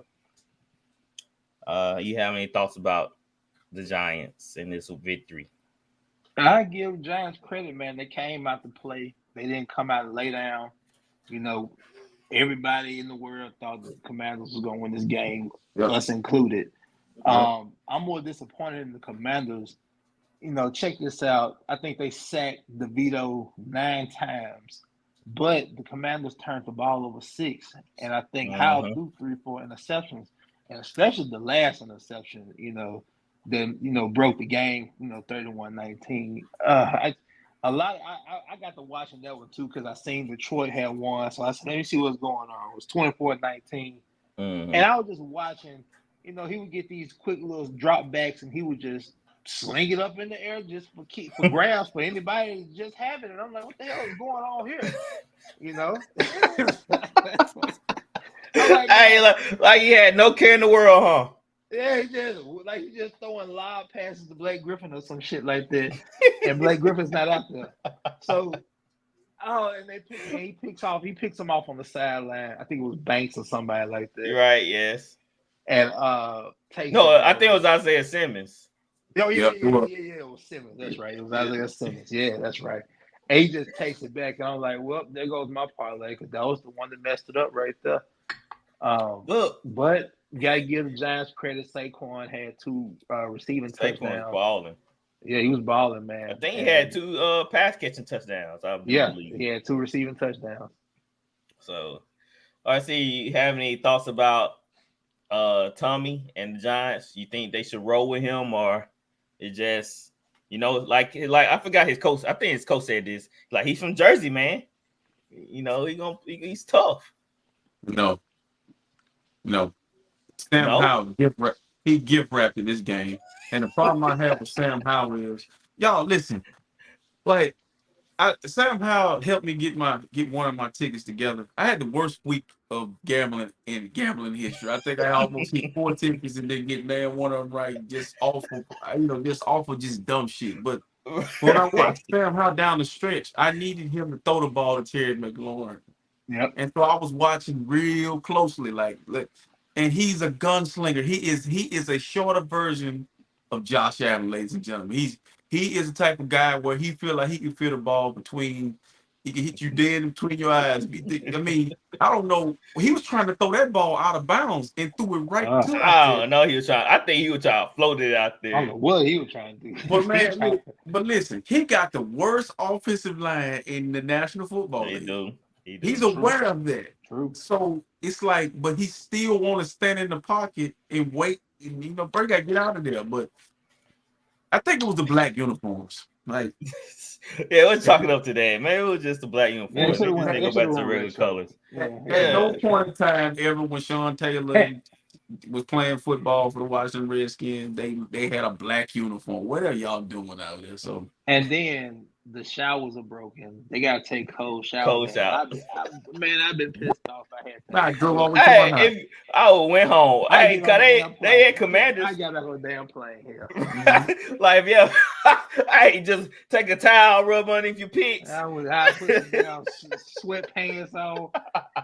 man. You have any thoughts about the Giants and this victory? I give Giants credit, man. They came out to play. They didn't come out and lay down. Everybody in the world thought the Commanders was going to win this game, us included. I'm more disappointed in the Commanders. Check this out. I think they sacked DeVito 9 times, but the Commanders turned the ball over 6. And I think Howell threw 3-4 interceptions, and especially the last interception, that broke the game, 31-19. I got to watching that one too because I seen Detroit had won, so I said, let me see what's going on. It was 24-19, and I was just watching. He would get these quick little drop backs, and he would just sling it up in the air just for grabs for anybody just having it. I'm like, what the hell is going on here? Like he had no care in the world, huh? Yeah, he just throwing lob passes to Blake Griffin or some shit like that, and Blake Griffin's not out there. So, and he picks him off on the sideline. I think it was Banks or somebody like that. You're right. Yes. And I think it was Isaiah Simmons. Oh yeah, it was Simmons. That's right. It was Isaiah Simmons. Yeah, that's right. And he just takes it back, and I'm like, well, there goes my parlay because that was the one that messed it up right there. But you gotta give the Giants credit. Saquon had 2 receiving touchdowns. Saquon was balling. Yeah, he was balling, man. I think he had 2 pass catching touchdowns. He had 2 receiving touchdowns. So, I see. You have any thoughts about Tommy and the Giants? You think they should roll with him, or it just like I forgot his coach. I think his coach said this. Like he's from Jersey, man. He's tough. No. Sam Howell gift wrapped in this game, and the problem I have with Sam Howell is, y'all listen, like Sam Howell helped me get one of my tickets together. I had the worst week of gambling in gambling history. I think I almost hit 4 tickets and didn't get man one of them right. Just awful, just dumb shit. But when I watched Sam Howell down the stretch, I needed him to throw the ball to Terry McLaurin. Yep. And so I was watching real closely, and he's a gunslinger. He is a shorter version of Josh Allen, ladies and gentlemen. He is the type of guy where he feel like he can feel the ball he can hit you dead between your eyes. I mean, I don't know. He was trying to throw that ball out of bounds and threw it right to I don't know. I think he was trying to float it out there. I don't know what he was trying to do. But man, but listen, he got the worst offensive line in the National Football League. He's aware of that. True. So it's like, but he still want to stand in the pocket and wait. And, Brady got to get out of there. But I think it was the black uniforms. Like, yeah, we're talking up today, man. It was just the black uniforms. Yeah, they go back to the regular colors. At no point in time ever when Sean Taylor was playing football for the Washington Redskins, they had a black uniform. What are y'all doing out there? So, and then the showers are broken. They gotta take cold showers. I've been pissed off. I went home. They had Commanders. I got back on the damn plane here. Like, yeah, I just take a towel, rub underneath your picks. I put the sweatpants on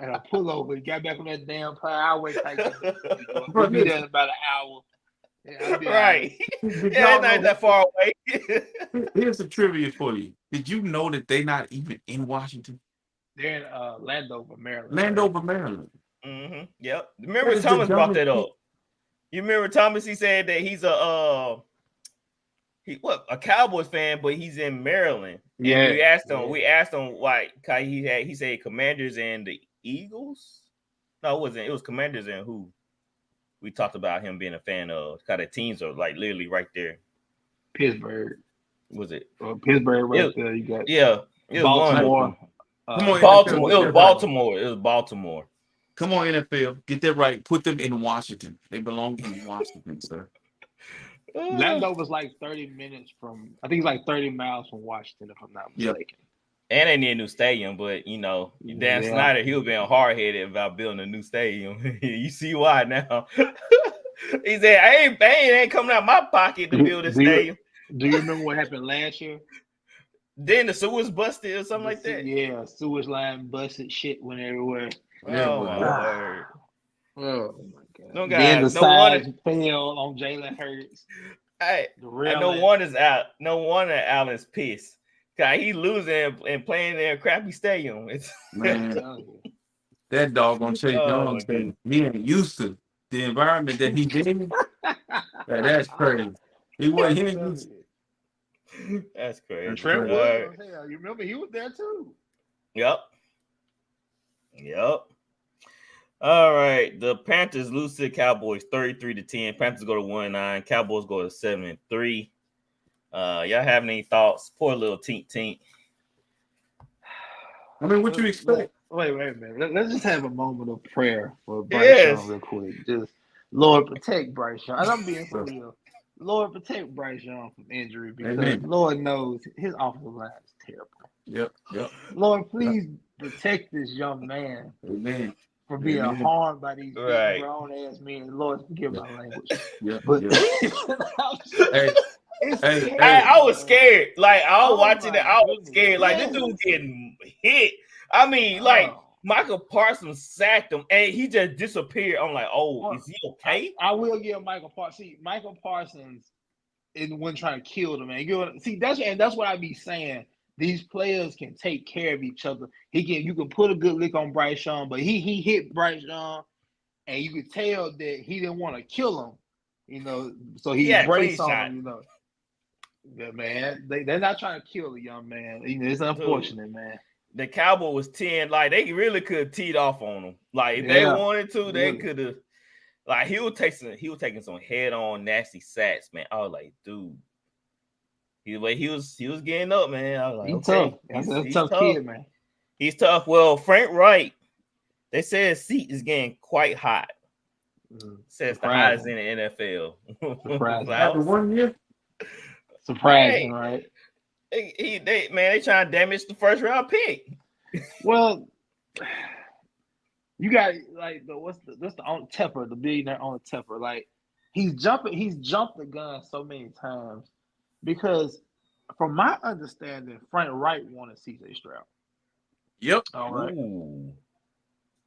and a pullover. Got back on that damn plane. I wait like we'll be there in about an hour. Yeah, right. Yeah, not that far away. Here's the trivia for you. Did you know that they're not even in Washington? They're in Landover, Maryland. Maryland. Mm-hmm. Yep. Remember Thomas brought that up. You remember Thomas? He said that he's a Cowboys fan, but he's in Maryland. Yeah. And we asked him why he said Commanders and the Eagles. No, it wasn't. It was Commanders and who? we talked about him being a fan of. Kind of teams are like literally right there. Pittsburgh. Was it? Pittsburgh right there. You got Yeah. It was Baltimore. Come on, Baltimore. NFL, It was Baltimore. It was Baltimore. Come on, NFL. Get that right. Put them in Washington. They belong in Washington, sir. Landover's like 30 minutes from, I think it's like 30 miles from Washington, if I'm not mistaken. And they need a new stadium, but Dan Snyder, he was being hard-headed about building a new stadium. You see why now? He said, I ain't coming out my pocket to build a stadium. Do you remember what happened last year? Then the sewers busted or something like that. Yeah, sewage line busted, shit went everywhere. Oh my word. Oh my god. No guys, then the sides fell on Jalen Hurts. Hey, no wonder's out. No wonder Allen's pissed. Cause he losing and playing in a crappy stadium. Man, that dog gonna Chase Young. He ain't used to the environment that he's in. That's crazy. He wasn't used. That's crazy. And Trent Williams, hell, you remember he was there too. Yep. All right. The Panthers lose to the Cowboys 33-10. Panthers go to 1-9. Cowboys go to 7-3. Y'all have any thoughts? Poor little tink. I mean, what you expect? Wait a minute. Let's just have a moment of prayer for Bryce Young real quick. Just Lord protect Bryce Young. And I'm being for real. Lord protect Bryce Young from injury because Lord knows his offensive line is terrible. Yep. Lord, please protect this young man. Amen. For being harmed by these big grown ass men. Lord, forgive my language. I was scared. Like I was watching it, I was scared. Like this dude getting hit. I mean, like Michael Parsons sacked him and he just disappeared. I'm like, is he okay? I will give Michael Parsons. See, Michael Parsons is the one trying to kill the man. See, that's what I be saying. These players can take care of each other. You can put a good lick on Bryce Young, but he hit Bryce Young, and you could tell that he didn't want to kill him, so he braced on him, Yeah, man, they're not trying to kill the young man. It's unfortunate, man. The Cowboy was 10. Like they really could have teed off on him. Like if they wanted to, they could have. Like he was taking some head-on nasty sacks, man. I was like, dude. He was getting up, man. I was like, he's tough. That's a tough kid, man. He's tough. Well, Frank Wright, they said his seat is getting quite hot. Says the highest in the NFL. After 1 year? Surprising, right? They trying to damage the first round pick. Well, you got like the on Tepper, the billionaire on Tepper. Like he's jumped the gun so many times. Because from my understanding, Frank Wright wanted CJ Stroud. Yep. All right. Ooh.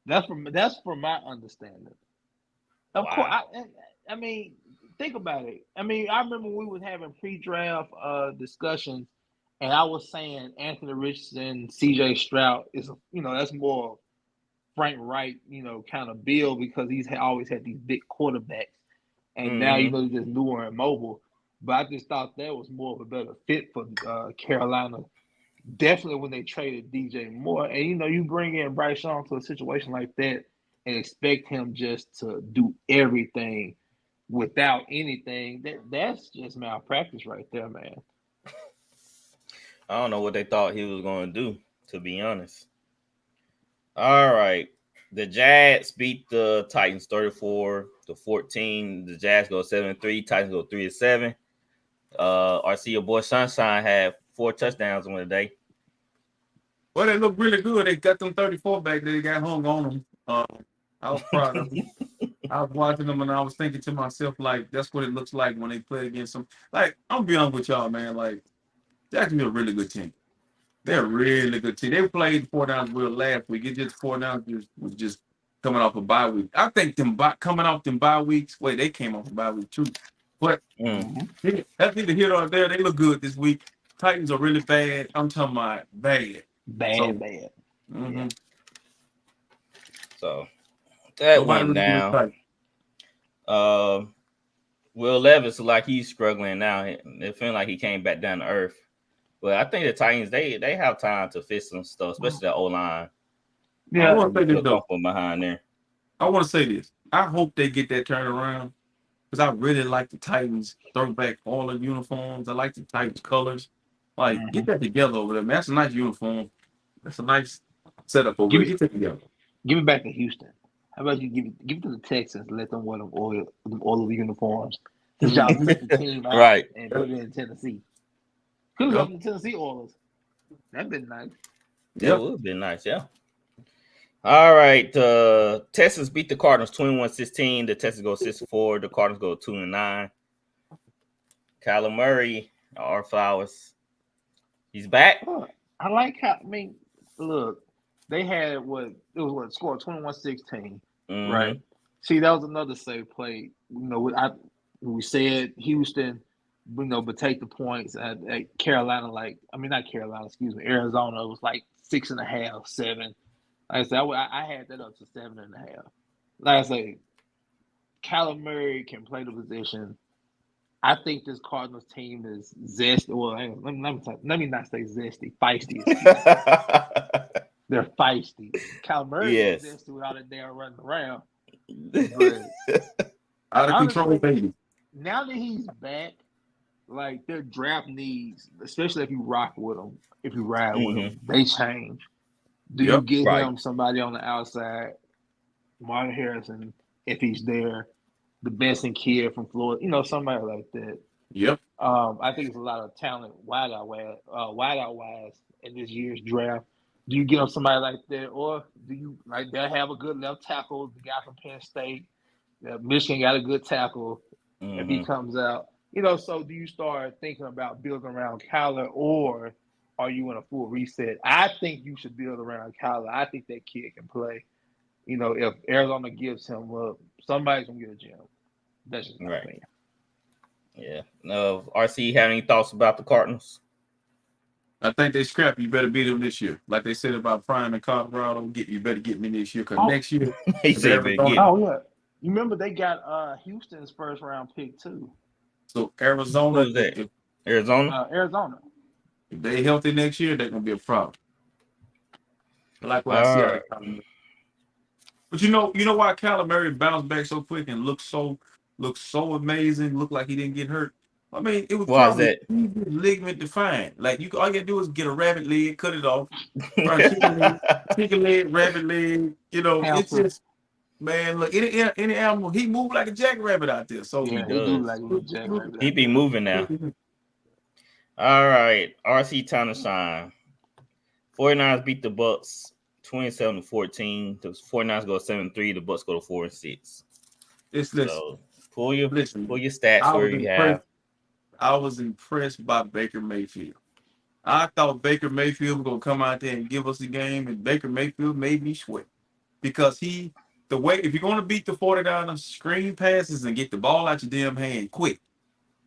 That's from my understanding. Of course, I mean, think about it. I mean, I remember we was having pre-draft discussions, and I was saying Anthony Richardson, CJ Stroud is that's more Frank Wright, kind of build because he's always had these big quarterbacks, and now he's just newer and mobile. But I just thought that was more of a better fit for Carolina. Definitely when they traded DJ Moore. And, you bring in Bryce Young to a situation like that and expect him just to do everything without anything. That's just malpractice right there, man. I don't know what they thought he was going to do, to be honest. All right. The Jags beat the Titans 34-14. The Jags go 7-3. Titans go 3-7. RC, your boy Sunshine had 4 touchdowns on the day. Well, they look really good. They got them 34 back that they got hung on them. I was proud of them. I was watching them and I was thinking to myself, like, that's what it looks like when they play against them. Like, I'm be honest with y'all, man. Like, Jacksonville a really good team. They're a really good team. They played 4 downs real last week. It just 4 downs was just coming off a bye week. I think coming off them bye weeks. Wait, they came off a bye week too. But that's neither here nor there. They look good this week. Titans are really bad. I'm talking about bad. Bad. Mm-hmm. So that went down. Will Levis like he's struggling now. It feels like he came back down to earth. But I think the Titans they have time to fix some stuff, especially the O-line. Yeah, I want to say this though. Behind there. I want to say this. I hope they get that turnaround because I really like the Titans throwback all the uniforms. I like the Titans colors. Like, get that together over there, man. That's a nice uniform. That's a nice setup over there. Get that together. Give it back to Houston. How about you give it to the Texans and let them wear them all of the uniforms? Since y'all took the team out Right. and put it in Tennessee. Could have left the Tennessee Oilers. That'd been nice. Yeah, it would have been nice, yeah. All right. Texans beat the Cardinals 21-16. The Texans go 6-4. The Cardinals go 2-9. Kyler Murray, our Flowers. He's back. I like how, look, they had scored 21-16, right? See, that was another safe play. We said Houston, but take the points at Carolina, Arizona was like 6.5, 7. Like I said, I had that up to 7.5. Like I say, Kyler Murray can play the position. I think this Cardinals team is zesty. Well, let me not say zesty, feisty. They're feisty. Kyler Murray is zesty with all that damn running around. But out of control, baby. Now that he's back, like their draft needs, especially if you rock with them, if you ride with them, they change. Do you get him somebody on the outside, Marvin Harrison, if he's there, the Benson kid from Florida, somebody like that. Yep. I think it's a lot of talent wideout wise in this year's draft. Do you get him somebody like that, or do you they'll have a good left tackle, the guy from Penn State? Michigan got a good tackle if he comes out. So do you start thinking about building around Kyler, or are you in a full reset? I think you should build around Kyler. I think that kid can play. If Arizona gives him up, somebody's going to get a gem. That's just my opinion. Yeah. No, RC, have any thoughts about the Cardinals? I think they scrap. You better beat them this year. Like they said about Prime and Colorado, you better get me this year because next year. He said, oh, yeah. You remember they got Houston's first round pick, too. So Arizona. Who's that? Arizona? Arizona. If they healthy next year, they're going to be a problem. Like what I see out of Kyler. But you know why Kyler Murray bounced back so quick and looked so amazing, looked like he didn't get hurt? I mean, it was probably ligament defined. Like all you gotta do is get a rabbit leg, cut it off, chicken leg, rabbit leg. It's just, man, look, any animal, he moved like a jackrabbit out there. So yeah, he do like a jackrabbit. He be moving now. All right, RC time to shine. 49ers beat the Bucks 27-14. The 49ers go 7-3. The Bucks go to 4-6. So pull your stats where you have. I was impressed by Baker Mayfield. I thought Baker Mayfield was gonna come out there and give us a game, and Baker Mayfield made me sweat because if you're gonna beat the 49ers, screen passes and get the ball out your damn hand quick.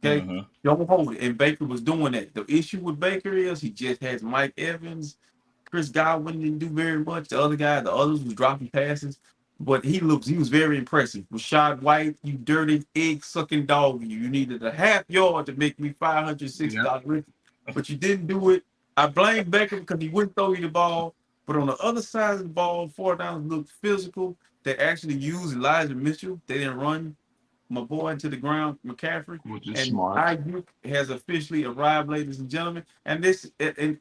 Okay, don't hold it. And Baker was doing that. The issue with Baker is he just has Mike Evans. Chris Godwin didn't do very much. The others was dropping passes, but he was very impressive. Rashad White, you dirty egg-sucking dog. You needed a half yard to make me $560, but you didn't do it. I blame Baker because he wouldn't throw you the ball, but on the other side of the ball, 49ers looked physical. They actually used Elijah Mitchell. They didn't run my boy into the ground, McCaffrey. Which is smart. Ayuk has officially arrived, ladies and gentlemen. And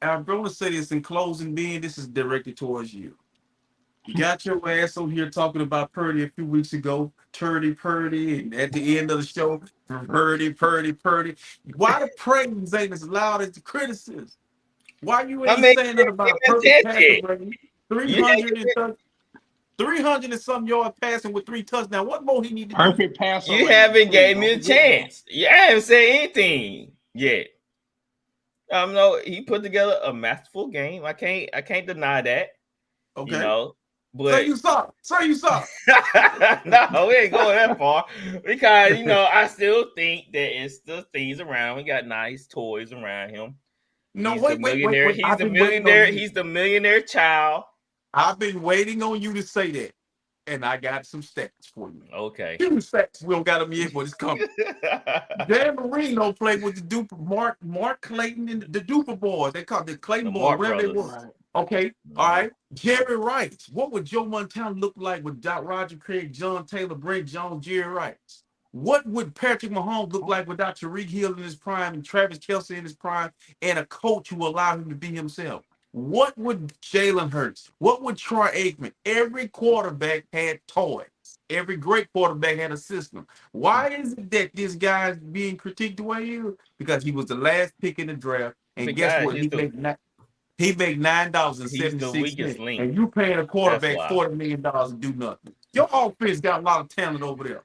I'm going to say this in closing, Ben, this is directed towards you. You got your ass over here talking about Purdy a few weeks ago. Purdy, and at the end of the show, Purdy. Why the praise ain't as loud as the criticism? Why you ain't saying that about perfect passing, 300 and some yard passing with 3 touchdowns. What more he need to do? Perfect pass. You haven't gave me a chance. You haven't said anything yet. No, he put together a masterful game. I can't deny that. Okay. But say you saw. No, we ain't going that far because I still think that it's the things around. We got nice toys around him. No, He's wait. He's the millionaire. He's the millionaire child. I've been waiting on you to say that, and I got some stats for you. Okay. Give me stats. We don't got them yet, but it's coming. Dan Marino played with the Duper, Mark Clayton, and the Duper boys. They called the Clayton boys, wherever they were. Okay, all right. Jerry Rice. What would Joe Montana look like with Roger Craig, John Taylor, Brent Jones, Jerry Rice? What would Patrick Mahomes look like without Tariq Hill in his prime and Travis Kelce in his prime and a coach who allowed him to be himself? What would Jalen Hurts? What would Troy Aikman? Every quarterback had toys. Every great quarterback had a system. Why is it that this guy's being critiqued the way he is? Because he was the last pick in the draft. And guess what? He made $9.76, and you paying a quarterback $40 million to do nothing. Your offense got a lot of talent over there.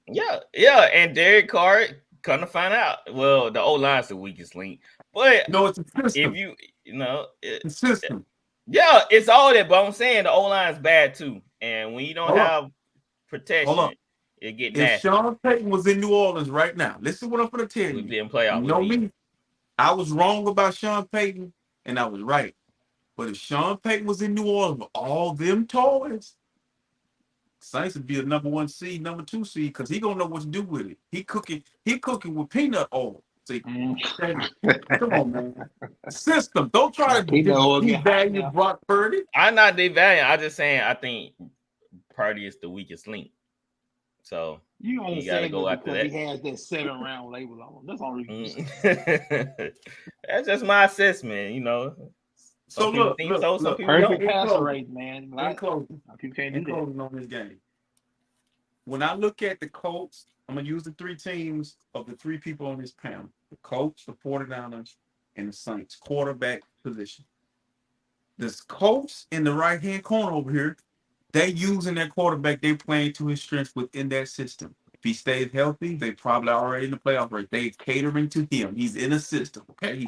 Yeah, and Derek Carr, come to find out, well, the O-line's the weakest link, but no, it's a system. If it's a system. Yeah, it's all that, but I'm saying the O-line's bad too, and when you don't have protection, it get nasty. If Sean Payton was in New Orleans right now, listen to what I'm going to tell you. We'd be in playoff. You know me, I was wrong about Sean Payton, and I was right. But if Sean Payton was in New Orleans with all them toys, Saints would be a number 1 seed, number 2 seed, because he gonna know what to do with it. He cooking with peanut oil. See, come on, man. System. Don't try to devalue Brock Purdy. I'm not devaluing. I'm just saying I think Purdy is the weakest link. So you gotta go after that. He has that 7-round label on him. That's all. That's just my assessment, you know. Some people think so, some people perfect passer rate, man. In closing on this game. When I look at the Colts, I'm gonna use the 3 teams of the 3 people on this panel: the Colts, the 49ers, and the Saints. Quarterback position. The Colts in the right-hand corner over here, they using their quarterback. They playing to his strengths within that system. If he stays healthy, they probably already in the playoff race. They catering to him. He's in a system. Okay,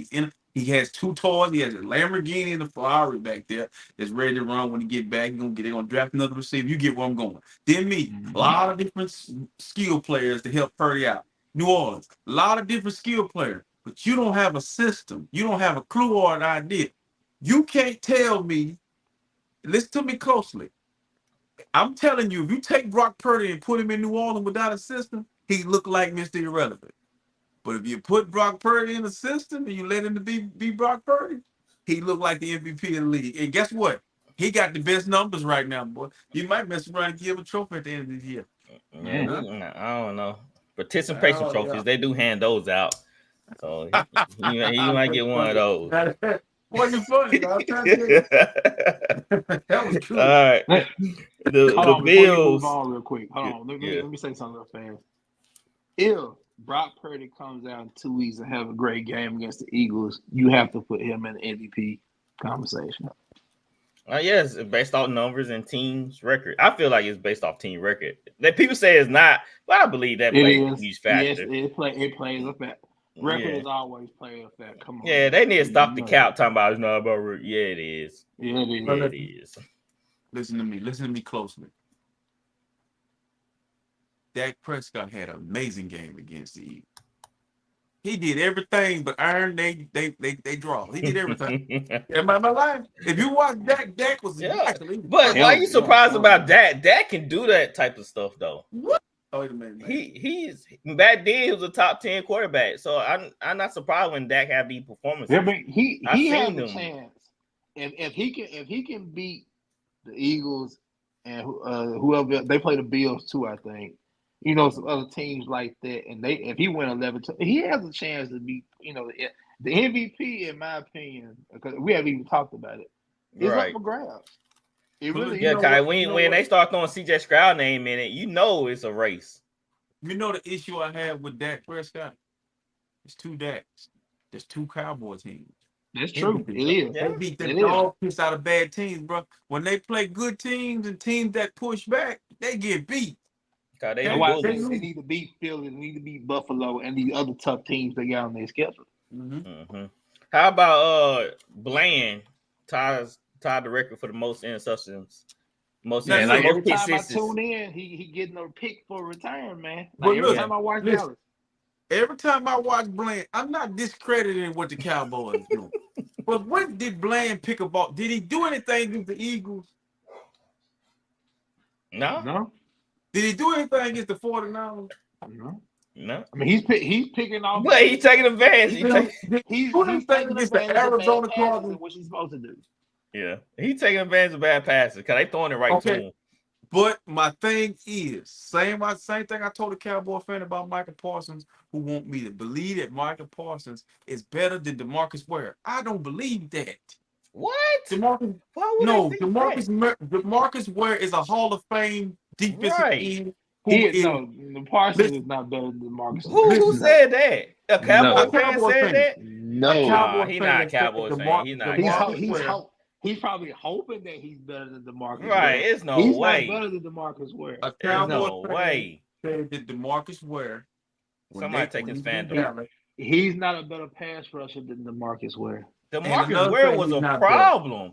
he has 2 toys. He has a Lamborghini and a Ferrari back there that's ready to run when he get back. They're gonna draft another receiver. You get where I'm going. Then a lot of different skill players to help Purdy out. New Orleans, a lot of different skill players, but you don't have a system. You don't have a clue or an idea. You can't tell me. Listen to me closely. I'm telling you, if you take Brock Purdy and put him in New Orleans without a system, he look like Mr. Irrelevant. But if you put Brock Purdy in the system and you let him to be Brock Purdy, he look like the MVP of the league. And guess what? He got the best numbers right now, boy. You might mess around and give him a trophy at the end of the year. Yeah, I don't know. Participation trophies, they do hand those out. So he might get one of those. Wasn't funny, dog. That was true. All right. The Bills. Move on real quick. Hold on. Let me say something real fast. If Brock Purdy comes out in 2 weeks and have a great game against the Eagles, you have to put him in the MVP conversation. Yes, based off numbers and team's record. I feel like it's based off team record. That people say it's not, but I believe that plays a huge factor. Yes, it plays a factor. Record is always playing a factor. Come on. Yeah, they need to stop the cap talking about it's not about record. Yeah, it is. Yeah, it is. Listen to me. Listen to me closely. Dak Prescott had an amazing game against the Eagles. He did everything but iron. They draw. He did everything. Am I lying? If you watch Dak was exactly. But why are you surprised about Dak? Dak can do that type of stuff though. What? Oh, wait a minute. He's back then he was a top 10 quarterback. So I'm not surprised when Dak had these performances. Yeah, but he has a chance. If he can beat the Eagles and whoever they play the Bills too, I think. You know, some other teams like that, and if he win 11, he has a chance to be, you know, the MVP, in my opinion, because we haven't even talked about it. It's up for grabs. It really, Kai. When they start throwing CJ Stroud name in it, you know it's a race. You know the issue I have with Dak Prescott? It's 2 Daks. There's 2 Cowboy teams. That's true. It is. They beat the dog piss out of bad teams, bro. When they play good teams and teams that push back, they get beat. They need to beat Philly, they need to beat Buffalo, and the other tough teams they got on their schedule. Mm-hmm. How about Bland ties the record for the most interceptions? Every time I tune in, he getting a pick for return, man. Every time I watch Dallas. Every time I watch Bland, I'm not discrediting what the Cowboys do. But when did Bland pick a ball? Did he do anything with the Eagles? No. Did he do anything against the 49ers? No. I mean, he's picking off. But he's taking advantage. He's taking against the Arizona Cardinals. What he's supposed to do. Yeah, he taking advantage of bad passes because they throwing it right to him. But my thing is, same thing I told a Cowboy fan about Michael Parsons, who want me to believe that Michael Parsons is better than DeMarcus Ware. I don't believe that. What? DeMarcus? Why would No, they think that? DeMarcus Ware is a Hall of Fame defensive Right. end The Parsons listen, is not better than Marcus. Who No. said that? A No. Cowboy a fan Cowboy said fan. that? No. A Cowboy He fan not a that said Cowboys fan. He's not a Cowboys He's fan. he's probably hoping that he's better than DeMarcus Right. Ware. It's no He's way. not better than DeMarcus Ware. A There's Cowboy no fan way. said that DeMarcus Ware, Somebody take his fandom. Dallas, He's not a better pass rusher than DeMarcus Ware. DeMarcus Ware was a problem.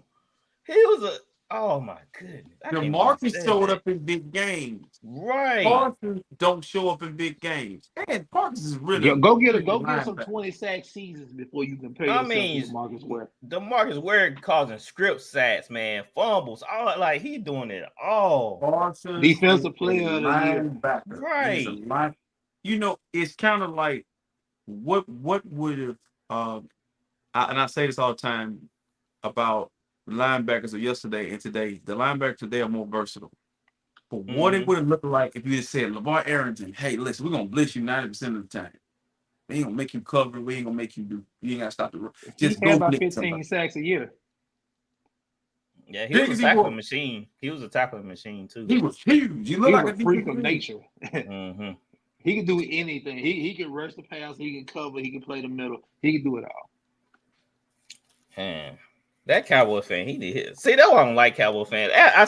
He was a. Oh my goodness. DeMarcus showed up in big games. Right. Parsons don't show up in big games. And Parsons is really go get some 20 sack seasons before you compare yourself to DeMarcus Ware. DeMarcus Ware causing strip sacks, man, fumbles, all like he doing it all. Parsons defensive player of the year. Right. You know, it's kind of like what would have and I say this all the time about linebackers of yesterday and today. The linebackers today are more versatile. But what it would have looked like if you just said, LeVar Arrington, hey, listen, we're gonna blitz you 90% of the time. We ain't gonna make you cover, we ain't gonna make you do, you ain't gotta stop the run. Just he go had about blitz 15 somebody. sacks a year. Yeah, he was a tackling machine. He was a tackling machine too. He was huge. He looked like a freak of nature. Mm-hmm. He can do anything. He can rush the pass, he can cover, he can play the middle, he can do it all. Man, that Cowboy fan, he did hit. See, that's why I don't like Cowboy fans. I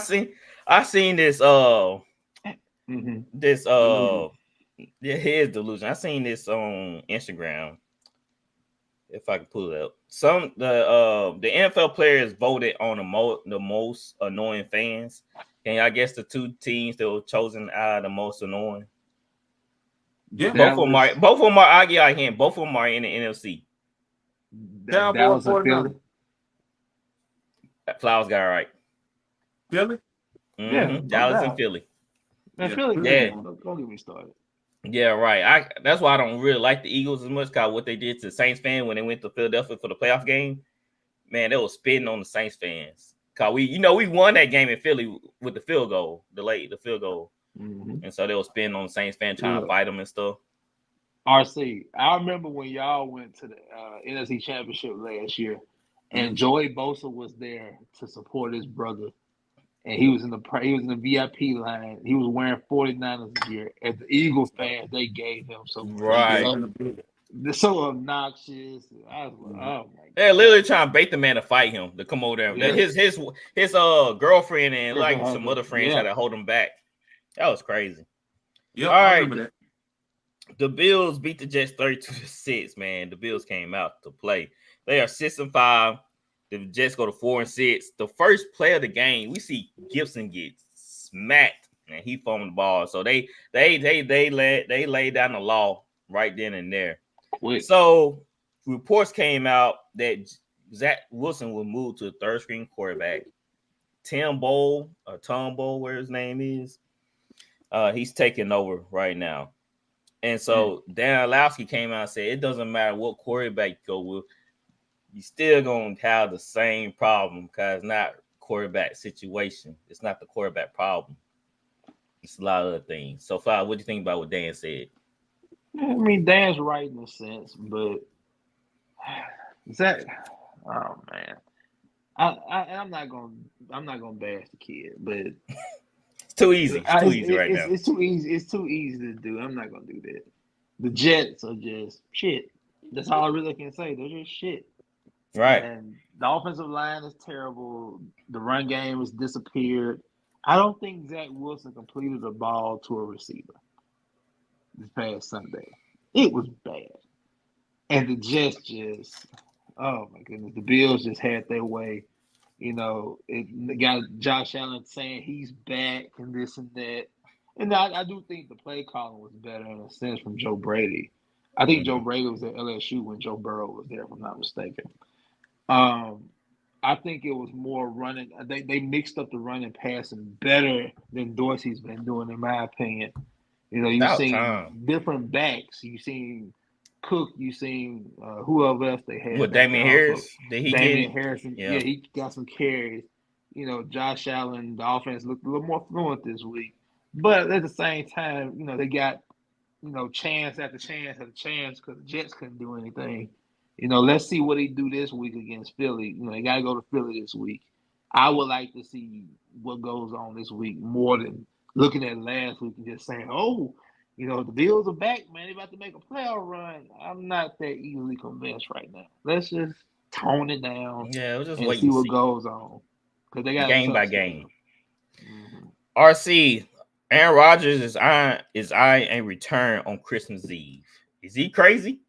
seen this his delusion. I seen this on Instagram. If I can pull it up. The NFL players voted on the most annoying fans. And I guess the two teams that were chosen are the most annoying. Yeah, both of them are I get out here. Both of them are in the NFC. Dallas and Philly. Flowers got it right. Philly? Mm-hmm. Yeah, Dallas and Philly. Man, Philly, yeah. Don't get me started. Yeah, right. That's why I don't really like the Eagles as much, because what they did to the Saints fan when they went to Philadelphia for the playoff game, man, they were spitting on the Saints fans. Cause we won that game in Philly with the field goal, the field goal. Mm-hmm. And so they were spitting on the Saints fan, trying to fight them and stuff. RC, I remember when y'all went to the NFC Championship last year, and Joey Bosa was there to support his brother. And he was in the VIP line. He was wearing 49ers gear. And the Eagles fans, they gave him some They're so obnoxious. I was like, oh my God. They're literally trying to bait the man to fight him, to come over there. Yeah. His girlfriend and like some other friends tried to hold him back. That was crazy. Yeah, all right. The Bills beat the Jets 32-6, man. The Bills came out to play. They are 6-5. The Jets go to 4-6. The first play of the game, we see Gibson get smacked, and he fumbled the ball. So they laid down the law right then and there. Wait. So reports came out that Zach Wilson will move to the third string quarterback. Tom Bowl, where his name is, he's taking over right now. And so Dan Orlovsky came out and said it doesn't matter what quarterback you go with, you still gonna have the same problem because it's not quarterback situation. It's not the quarterback problem. It's a lot of other things. So, Fly, what do you think about what Dan said? I mean, Dan's right in a sense, but Zach, oh man, I'm not gonna bash the kid, but it's too easy. It's too easy right now. It's too easy. It's too easy to do. I'm not gonna do that. The Jets are just shit. That's all I really can say. They're just shit. Right. And the offensive line is terrible. The run game has disappeared. I don't think Zach Wilson completed the ball to a receiver this past Sunday. It was bad. And the Jets just, oh my goodness, the Bills just had their way. You know, it got Josh Allen saying he's back and this and that. And I do think the play calling was better in a sense from Joe Brady. I think Joe Brady was at LSU when Joe Burrow was there, if I'm not mistaken. I think it was more running. They mixed up the running passing better than Dorsey's been doing, in my opinion. You know, you've seen different backs. You've seen Cook, you seen whoever else they had. What, back Damian there Harris? also. Did he Damian get? Harrison, Yeah. he got some carries. You know, Josh Allen, the offense looked a little more fluent this week. But at the same time, you know, they got, you know, chance after chance after chance because the Jets couldn't do anything. You know, let's see what he do this week against Philly. You know, they got to go to Philly this week. I would like to see what goes on this week more than looking at last week and just saying, oh, you know, the Bills are back, man. They're about to make a playoff run. I'm not that easily convinced right now. Let's just tone it down Yeah, we'll just and wait see and what see. goes on. Because they got Game a by tough game. schedule. RC, Aaron Rodgers is eyeing a return on Christmas Eve. Is he crazy?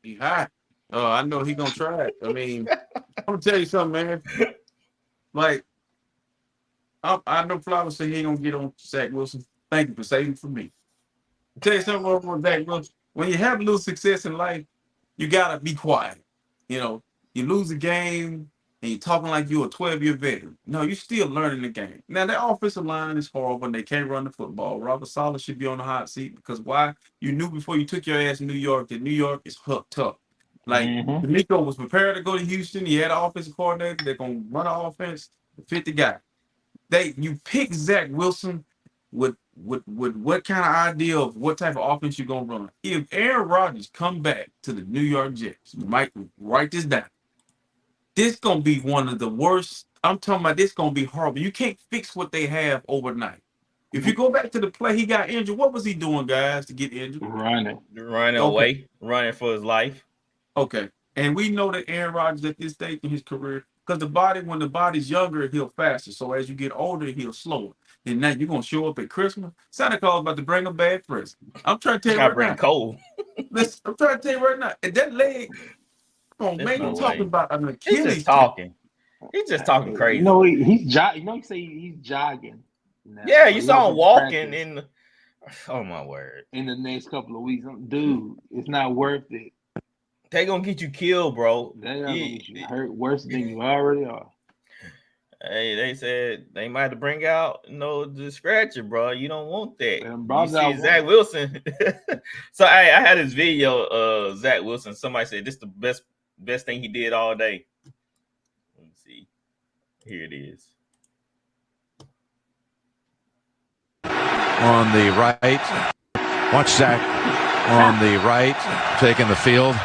He hot. Oh, I know he gonna try it. I mean, I'm gonna tell you something, man. Like, I know Flowers said he ain't gonna get on Zach Wilson. Thank you for saving for me. I'll tell you something about Zach Wilson. When you have a little success in life, you gotta be quiet. You know, you lose a game and you're talking like you're a 12-year veteran. No, you're still learning the game. Now, their offensive line is horrible and they can't run the football. Robert Saleh should be on the hot seat because why? You knew before you took your ass to New York that New York is tough. Like, D'Amico was prepared to go to Houston. He had an offensive coordinator. They're going to run an offense, fit the guy. You pick Zach Wilson with what kind of idea of what type of offense you're going to run. If Aaron Rodgers come back to the New York Jets, Mike, write this down. This going to be one of the worst. I'm talking about this going to be horrible. You can't fix what they have overnight. If you go back to the play, he got injured. What was he doing, guys, to get injured? Running away, running for his life. Okay. And we know that Aaron Rodgers at this stage in his career, because when the body's younger, he'll faster. So as you get older, he'll slower. And now you're going to show up at Christmas. Santa Claus about to bring a bad present. I'm trying to tell you right now. Cold. Listen, I'm trying to tell you right now. And that leg, come on, man, you're talking about an Achilles. He's just talking. He's just talking crazy. You know, he's jogging. You know, he's jogging. Now. Yeah, you saw him walking oh my word. In the next couple of weeks. Dude, it's not worth it. They gonna get you killed, bro. They're gonna get you hurt worse than you already are. Hey, they said they might have to bring out the scratcher, bro. You don't want that. You see Zach Wilson. So I had this video of Zach Wilson. Somebody said this is the best thing he did all day. Let me see. Here it is. On the right. Watch Zach on the right, taking the field.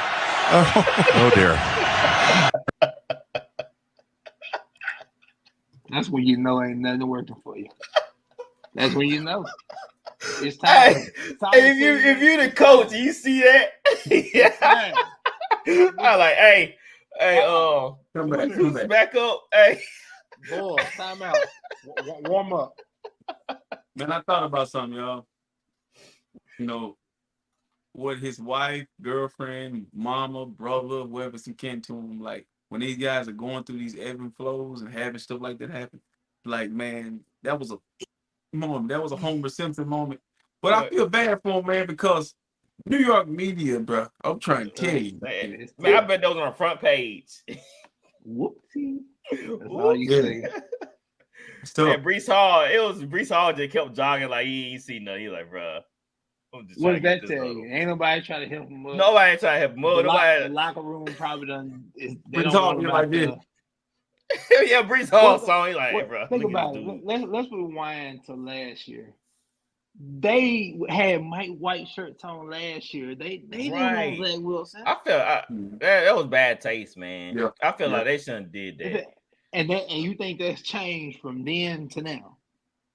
Oh dear. That's when you know ain't nothing working for you. That's when you know. It's time. If you're the coach, you see that? Yeah. I'm like, hey, come back up. Hey. Boy, time out. Warm up. Man, I thought about something, y'all. You know, what his wife, girlfriend, mama, brother, whoever some kin to him, like when these guys are going through these ebbs and flows and having stuff like that happen, like, man, that was a moment. That was a Homer Simpson moment. But I feel bad for him, man, because New York media, bro, I'm trying to tell you. Man, I bet those on the front page. Whoopsie. That's all you say. And Brees Hall just kept jogging like he ain't seen nothing. He's like, bro. What does that tell you? Ain't nobody trying to help him up. Nobody ain't trying to help him up. The locker room probably done. They don't talking like this. Yeah, Brees Hall song. He's like, hey, bro. Think about it. Let's rewind to last year. They had Mike White shirts on last year. They didn't want Zach Wilson. I felt that was bad taste, man. Yeah. I feel like they shouldn't have did that. And you think that's changed from then to now,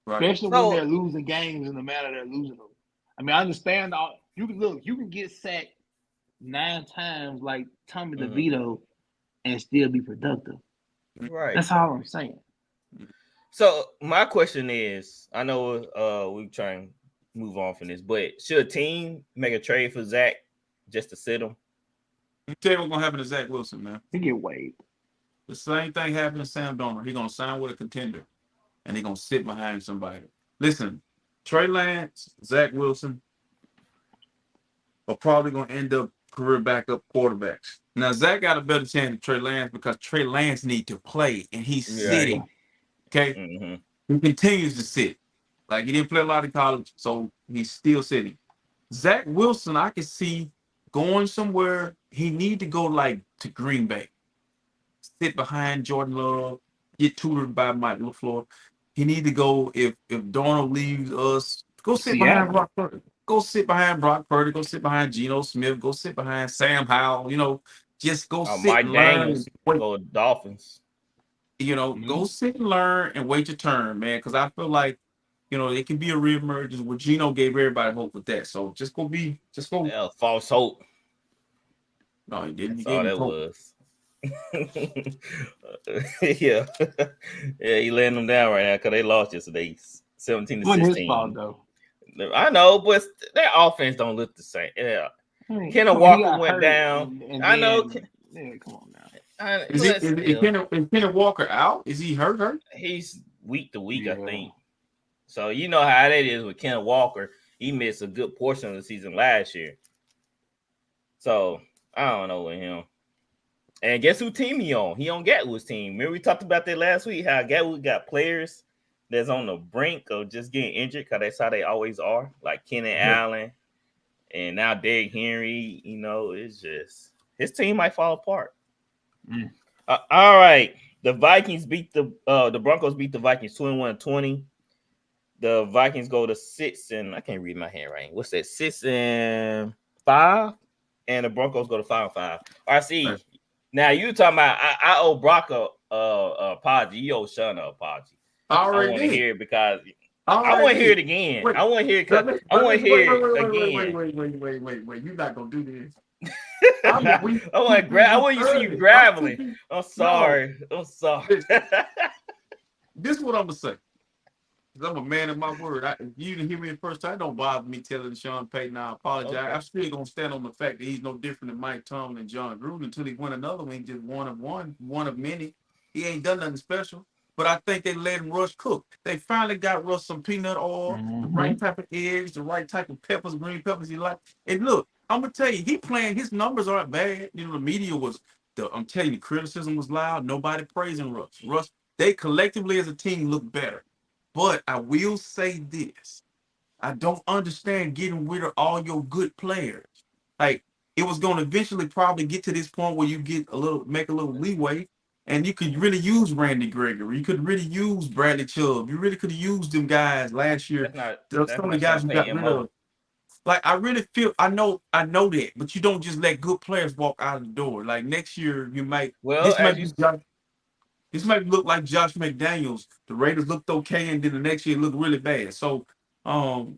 right? Especially when they're losing games in the manner they're losing them. I mean, I understand you can get sacked 9 times like Tommy DeVito and still be productive. Right. That's all I'm saying. So my question is, I know we're trying to move on from this, but should a team make a trade for Zach just to sit him? Let me tell you what's gonna happen to Zach Wilson, man. He get waived. The same thing happened to Sam Darnold. He's gonna sign with a contender, and he's gonna sit behind somebody. Listen, Trey Lance, Zach Wilson are probably gonna end up career backup quarterbacks. Now Zach got a better chance than Trey Lance because Trey Lance need to play, and he's sitting. Okay, He continues to sit. Like he didn't play a lot in college, so he's still sitting. Zach Wilson, I can see going somewhere. He need to go like to Green Bay, sit behind Jordan Love, get tutored by Mike LaFleur. He need to go if Darnold leaves us, go sit behind Brock Purdy. Go sit behind Brock Purdy. Go sit behind Geno Smith. Go sit behind Sam Howell. Just go sit Mike and learn. Daniels go Dolphins. Go sit and learn and wait your turn, man. Because I feel like it can be a reemergence. What Geno gave everybody hope with that. So just go. Yeah, false hope. No, he didn't. That's all that was. Yeah, he laying them down right now because they lost yesterday, 17-16. His fault though. I know, but their offense don't look the same. Yeah, Kenneth Walker went down. I know. Yeah, come on now. Is Kenneth Walker out? Is he hurt? He's week to week, I think. So you know how that is with Kenneth Walker. He missed a good portion of the season last year. So I don't know with him. And guess who team he on? He on Gatwood's team. Remember we talked about that last week, how Gatwood got players that's on the brink of just getting injured because that's how they always are, like Keenan Allen and now Derrick Henry. It's just his team might fall apart. All right. The Vikings beat the Broncos beat the Vikings 21-20. The Vikings go to 6 and I can't read my handwriting. What's that? 6-5, and the Broncos go to 5-5. RC. Now you talking about I owe Brock a apology. You owe Sean an apology. I want to hear it because I want to hear it again. Wait, I want to hear it because I want to hear it again. Wait. You're not gonna do this. I want you to see you graveling. I'm sorry. This is what I'm gonna say. Because I'm a man of my word. You didn't hear me the first time. It don't bother me telling Sean Payton I apologize. Okay. I'm still gonna stand on the fact that he's no different than Mike Tomlin and John Gruden until he won another one. He just one of many. He ain't done nothing special. But I think they let him Russ cook. They finally got Russ some peanut oil, the right type of eggs, the right type of peppers, green peppers he like. And look, I'm gonna tell you, his numbers aren't bad. The media I'm telling you, the criticism was loud. Nobody praising Russ. Russ, they collectively as a team look better. But I will say this. I don't understand getting rid of all your good players. Like, it was going to eventually probably get to this point where you make a little leeway, and you could really use Randy Gregory. You could really use Bradley Chubb. You really could have used them guys last year. Some of the guys who got rid of. Like, I really feel, I know that, but you don't just let good players walk out of the door. Like, next year, you might. This might look like Josh McDaniels. The Raiders looked okay, and then the next year looked really bad. So, he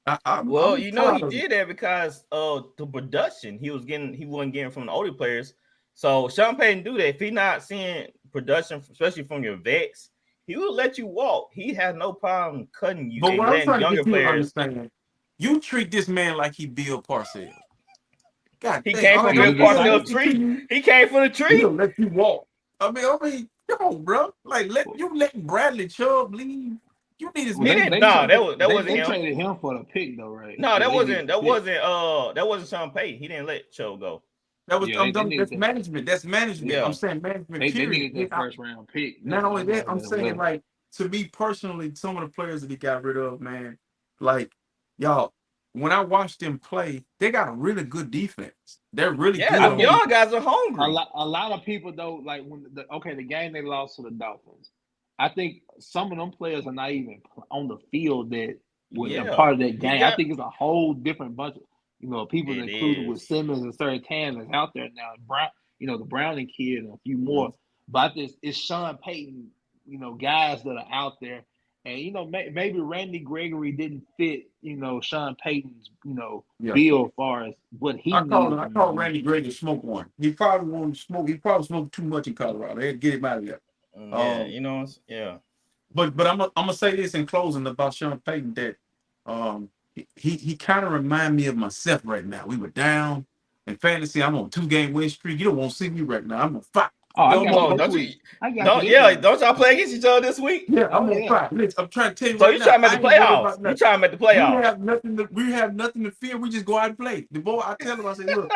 did that because the production he wasn't getting from the older players. So Sean Payton do that. If he's not seeing production, especially from your vets, he will let you walk. He has no problem cutting you. But what I'm trying to get you to understand, you treat this man like he Bill Parcells. God, he came from Bill Parcells' tree. He came from the tree. He'll let you walk. I mean. Come on, bro. Like, let Bradley Chubb leave. You need his that wasn't him. They traded him for the pick though, right? No, that wasn't Sean Payton. He didn't let Chubb go. That's management. That's management. Yeah. I'm saying management. They needed that first round pick. Not only that, I'm saying like to me personally, some of the players that he got rid of, man, like y'all. When I watched them play, they got a really good defense. They're really good. Yeah, y'all guys are hungry. A lot of people though, like when the game they lost to the Dolphins, I think some of them players are not even on the field that were part of that game. I think it's a whole different bunch of people included with Simmons and Sertan that's out there now. The Browning kid and a few more. But it's Sean Payton, guys that are out there. And maybe Randy Gregory didn't fit, Sean Payton's, bill as far as what he. I call Randy Gregory smoke one. He probably wanted to smoke. He probably smoked too much in Colorado. They had to get him out of there. But I'm gonna say this in closing about Sean Payton that he kind of remind me of myself right now. We were down in fantasy. I'm on a 2-game win streak. You don't want to see me right now. I'm gonna fight. Don't y'all play against each other this week? Yeah, I'm gonna fight. Listen, I'm trying to tell you. So you trying to make the playoffs? You trying to make the playoffs? We have nothing to fear. We just go out and play. The boy, I tell him, I say, look,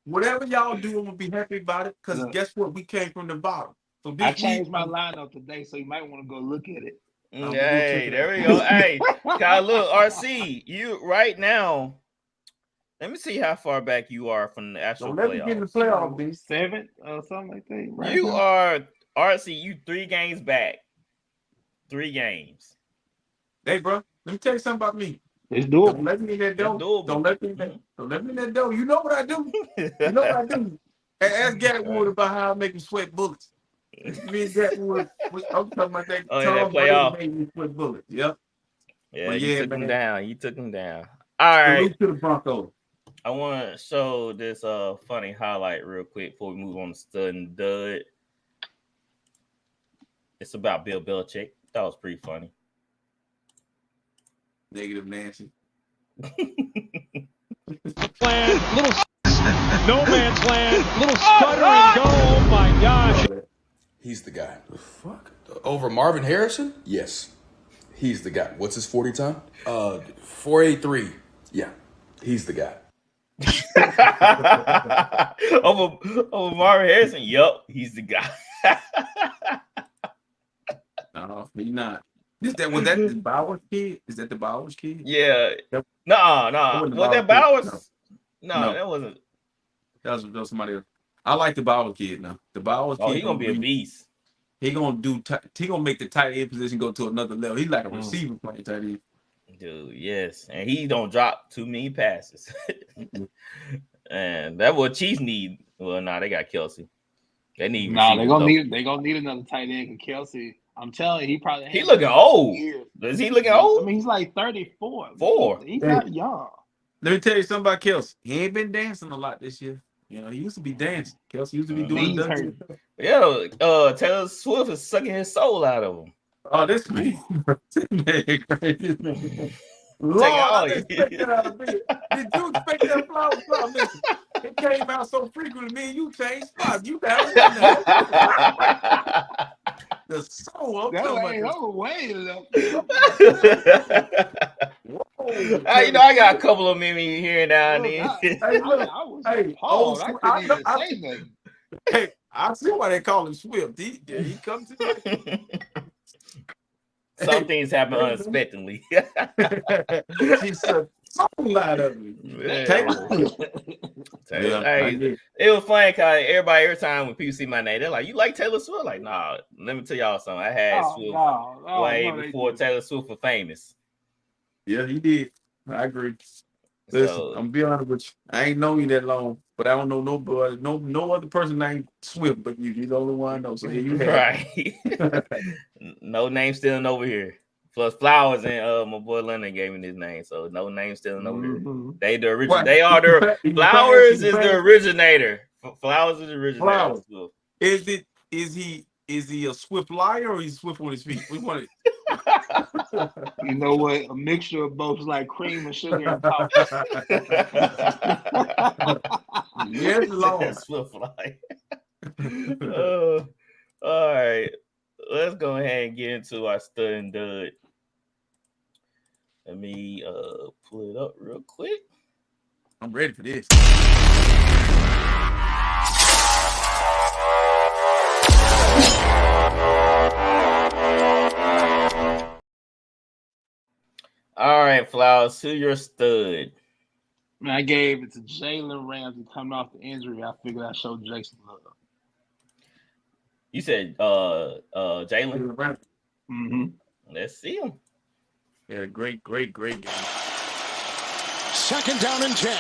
whatever y'all do, I'm gonna be happy about it. Because guess what? We came from the bottom. So I changed my lineup today, so you might want to go look at it. Hey, there we go. Hey, God, look, RC, you right now, Let me see how far back you are from the actual Don't let me get in the playoffs. playoff, B. 7 or something like that. Right You now. are RC. You 3 games back. 3 games. Hey, bro, let me tell you something about me. It's Don't doable. let me in that That's door. doable. Don't let me in that door. You know what I do. You know what I do. Ask Gatwood about how I make him sweat bullets. Me and Gatwood, I'm talking about that Oh, in that Tom Brady playoff. made me sweat bullets. Yep. Yeah, But you yeah, took him man. down. You took him down. All right. Salute to the Broncos. I want to show this funny highlight real quick before we move on to stud and dud. It's about Bill Belichick. That was pretty funny. Negative Nancy. Land, little no man's land, little stutter and go. Oh my gosh. He's the guy. The fuck? Over Marvin Harrison? Yes. He's the guy. What's his 40 time? 483. Yeah. He's the guy. over Marvin Harrison. Yup, he's the guy. No, he's not. Was that the Bowers kid? Is that the Bowers kid? Yeah. Yep. No. Was that Bowers? No, that wasn't. That was somebody else. I like the Bowers kid now. The Bowers kid. He's gonna be a beast. He gonna make the tight end position go to another level. He's like a receiver playing tight end. Dude, yes, and he don't drop too many passes. And that's what Chiefs need. Well, they got Kelsey. They need. They're gonna need another tight end. Kelsey, I'm telling you, he looking old. Is he looking old? I mean, he's like 34. 4. He's not young. Let me tell you something about Kelsey. He ain't been dancing a lot this year. You know, he used to be dancing. Kelsey used to be doing hurt. Yeah, Taylor Swift is sucking his soul out of him. Oh, this man crazy. Lord, I didn't expect that out of me. Did you expect that flower? Listen, it came out so frequently. Me and you changed spots. You haven't done that. The soul. Way left. I got a couple of memes here and down there. I was appalled. I couldn't even say nothing. Hey, I see why they call him Swift. He comes in. Some things happen unexpectedly. She said something out of me. It was funny because every time when people see my name, they're like, "You like Taylor Swift?" Like, nah. Let me tell y'all something. I had Swift way before Taylor Swift was famous. Yeah, he did. I agree. Listen, I'm be honest with you. I ain't known you that long, but I don't know nobody, no other person named Swift but you. You're the only one I know. So yeah, you right. No name stealing over here. Plus Flowers and my boy Leonard gave me this name, so no name stealing over here. They the original. What? They are the Flowers is the originator. Flowers is the originator. Flowers. Is he a swift liar or he's swift on his feet? We want it. You know what? A mixture of both, like cream and sugar and powder. Yes, Lord. Swift liar. All right. Let's go ahead and get into our stud and dud. Let me pull it up real quick. I'm ready for this. All right, Flowers, who's your stud? Man, I gave it to Jalen Ramsey coming off the injury. I figured I'd show Jason love. You said Jalen? Mm-hmm. Let's see him. Yeah, great game. 2nd down and 10.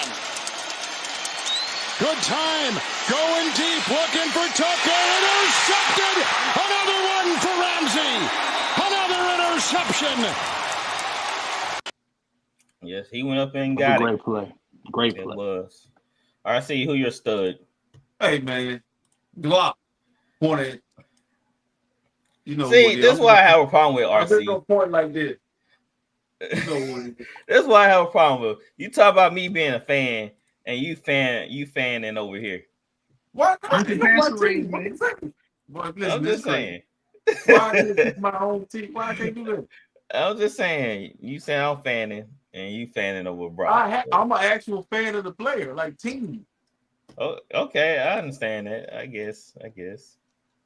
Good time. Going deep. Looking for Tucker. Intercepted. Another one for Ramsey. Another interception. Yes, he went up and got Great play. Great play. It was. All right, see who your stud. Hey, man. Glock. Pointed. You know, see, this is why I have a problem with RC. There's no point like this. That's why I have a problem with. You talk about me being a fan, and you fanning over here. What? I'm just saying. Why is my own team? Why I can't do that? I was just saying. You saying I'm fanning, and you fanning over Brock. I'm an actual fan of the player, like team. Oh, okay, I understand that. I guess.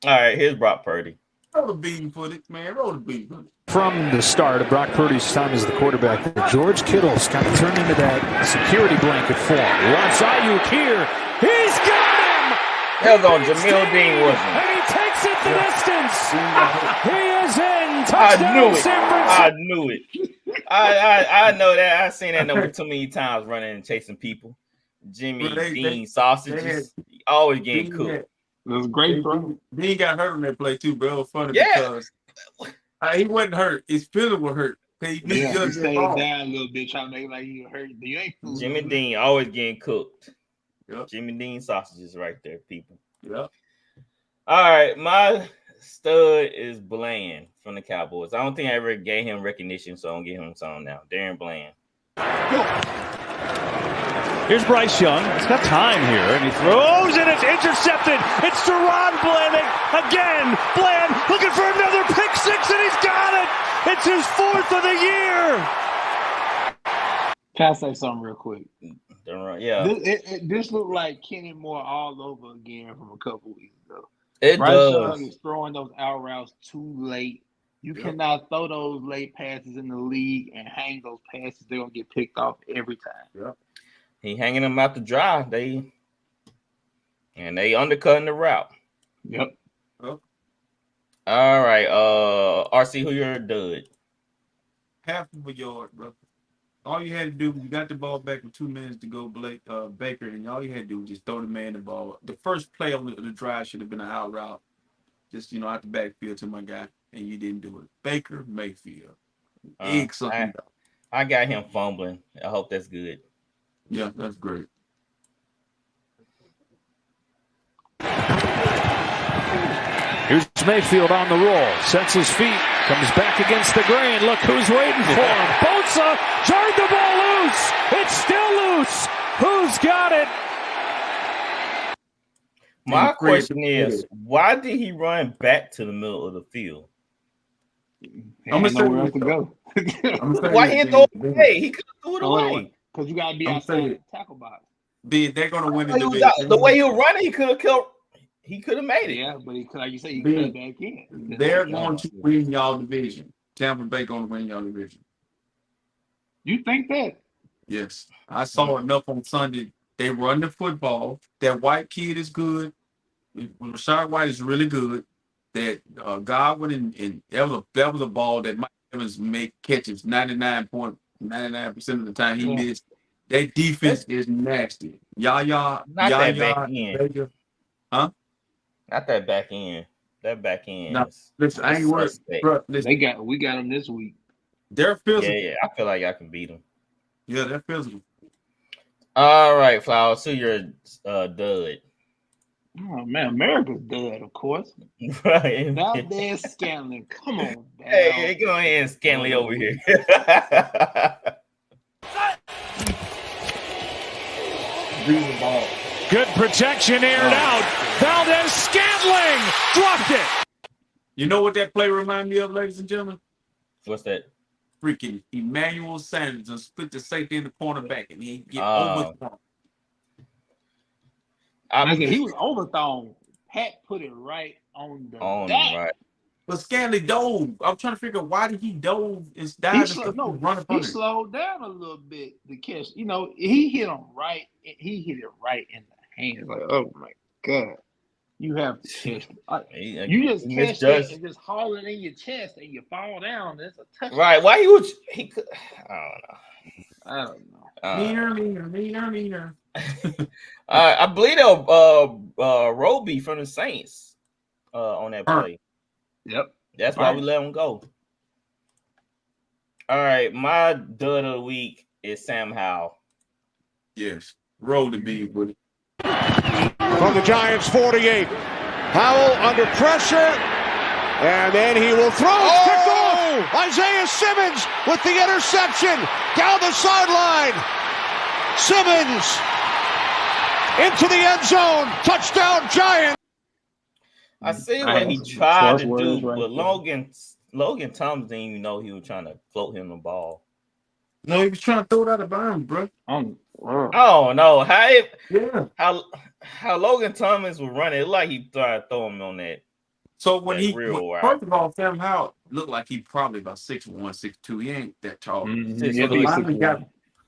All right, here's Brock Purdy. Roll the bean footage, man. Roll the bean footage. From the start of Brock Purdy's time as the quarterback, George Kittle's kind of turned into that security blanket for him. Wants Ayuk here. He's got him! Hell on, Jamil Dean wasn't. And he takes it the distance. He is in. Touchdown, San Francisco. I knew it. I know that. I've seen that number too many times running and chasing people. Jimmy Dean sausages. Always getting cooked. It was great, bro. Dean got hurt on that play too, bro. It was funny because he wasn't hurt. His feelings were hurt. He stayed down a little bit, trying to make it like he hurt. You ain't Jimmy Dean always getting cooked. Yep. Jimmy Dean sausages right there, people. Yep. All right, my stud is Bland from the Cowboys. I don't think I ever gave him recognition, so I don't give him some now. Darren Bland. Here's Bryce Young. He's got time here, and he throws, and it's intercepted. It's Deron Bland again. Bland looking for another pick six, and he's got it. It's his 4th of the year. Can I say something real quick? Yeah. This looked like Kenny Moore all over again from a couple weeks ago. It Bryce does. Young is throwing those out routes too late. You cannot throw those late passes in the league and hang those passes. They're going to get picked off every time. Yep. He hanging them out to dry. They undercutting the route. Yep. Oh. All right. RC, who your dud? Half of a yard, bro. All you had to do, you got the ball back with 2 minutes to go, Baker, and all you had to do was just throw the man the ball. The first play on the drive should have been an out route, just out the backfield to my guy, and you didn't do it. Baker Mayfield. I got him fumbling. I hope that's good. Yeah, that's great. Here's Mayfield on the roll. Sets his feet. Comes back against the grain. Look who's waiting for him. Bosa turned the ball loose. It's still loose. Who's got it? My question is, why did he run back to the middle of the field? I'm going to nowhere else to go. Why he didn't throw it away? He could have threw it away. Because you got to be outside the tackle box. They're going to win the division. The way he was running, he could have killed. He could have made it. Yeah, but like you say, he could have back in. They're going to win y'all division. Tampa Bay going to win y'all division. You think that? Yes. I saw enough on Sunday. They run the football. That White kid is good. Rashad White is really good. That Godwin and that was a ball that Mike Evans make catches 99% of the time he missed. That defense is nasty. Yaya, that back end. Huh? Not that back end. That back end. No, listen, I ain't worried. Bro, listen. We got them this week. They're physical. Yeah. I feel like I can beat them. Yeah, they're physical. All right, Flowers. So you're dud. Oh man, America's dud, of course. Right. That there Scanlon. Come on, man. Hey, go ahead and Scanlon over here. Breathe the ball. Good protection, aired out. Valdez Scantling dropped it. You know what that play reminded me of, ladies and gentlemen? What's that? Freaking Emmanuel Sanders and split the safety in the cornerback, and he get overthrown. He was overthrown. Pat put it right on the back. Right. But Scanley dove. I'm trying to figure out why did he dove and dive. He slowed down a little bit to catch. He hit him right. He hit it right in the hands. Like, oh my God. You have to catch it. You just catch it and just haul it in your chest and you fall down. That's a touchdown. Right. Why he could. I don't know. Leaner. I believe they'll Roby from the Saints on that play. Yep. That's why we let him go. All right. My dud of the week is Sam Howell. Yes. Roll the beat with it. From the Giants 48. Howell under pressure. And then he will throw. It's picked off. Isaiah Simmons with the interception. Down the sideline. Simmons into the end zone. Touchdown Giants. I see what he tried to do, but Logan Thomas didn't even know he was trying to float him the ball. No, he was trying to throw it out of bounds, bro. Oh no! How Logan Thomas was running, it like he tried to throw him on that. So when Like real wide. first of all, Sam Howell looked like he probably about 6'1", 6'2". He ain't that tall. Yeah,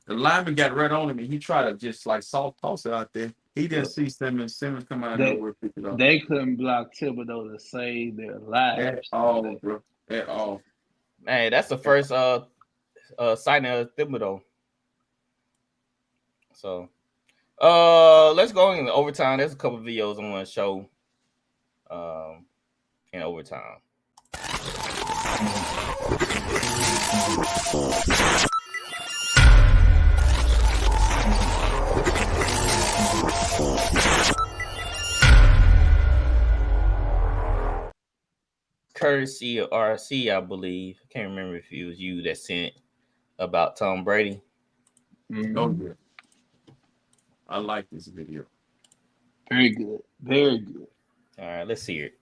The lineman got right on him, and he tried to just like soft toss it out there. He didn't see Simmons. Simmons come out of nowhere, pick it up. They couldn't block Thibodeau to save their lives at all, bro. At all. Man, that's the first signing of Thibodeau. So, let's go into overtime. There's a couple of videos I want to show in overtime. Courtesy of RC, I believe. I can't remember if it was you that sent about Tom Brady. Oh, yeah. I like this video. Very good. Very good. All right, let's see it.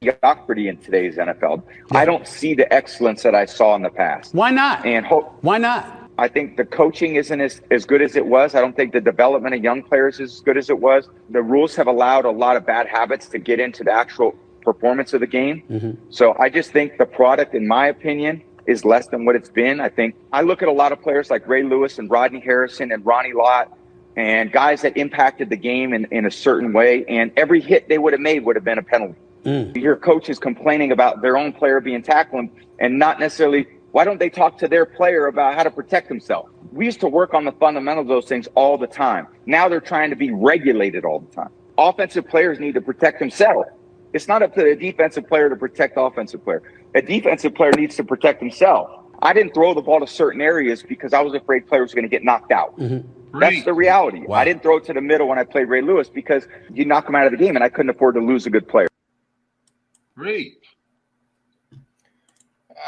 Mediocrity in today's NFL. I don't see the excellence that I saw in the past. Why not? And Why not? I think the coaching isn't as good as it was. I don't think the development of young players is as good as it was. The rules have allowed a lot of bad habits to get into the actual performance of the game. So I just think the product, in my opinion, is less than what it's been. I think I look at a lot of players like Ray Lewis and Rodney Harrison and Ronnie Lott and guys that impacted the game in a certain way. And every hit they would have made would have been a penalty. You hear coaches complaining about their own player being tackled and not necessarily, why don't they talk to their player about how to protect himself? We used to work on the fundamentals of those things all the time. Now they're trying to be regulated all the time. Offensive players need to protect themselves. It's not up to the defensive player to protect the offensive player. A defensive player needs to protect himself. I didn't throw the ball to certain areas because I was afraid players were going to get knocked out. That's the reality. Wow. I didn't throw it to the middle when I played Ray Lewis because you knock him out of the game, and I couldn't afford to lose a good player.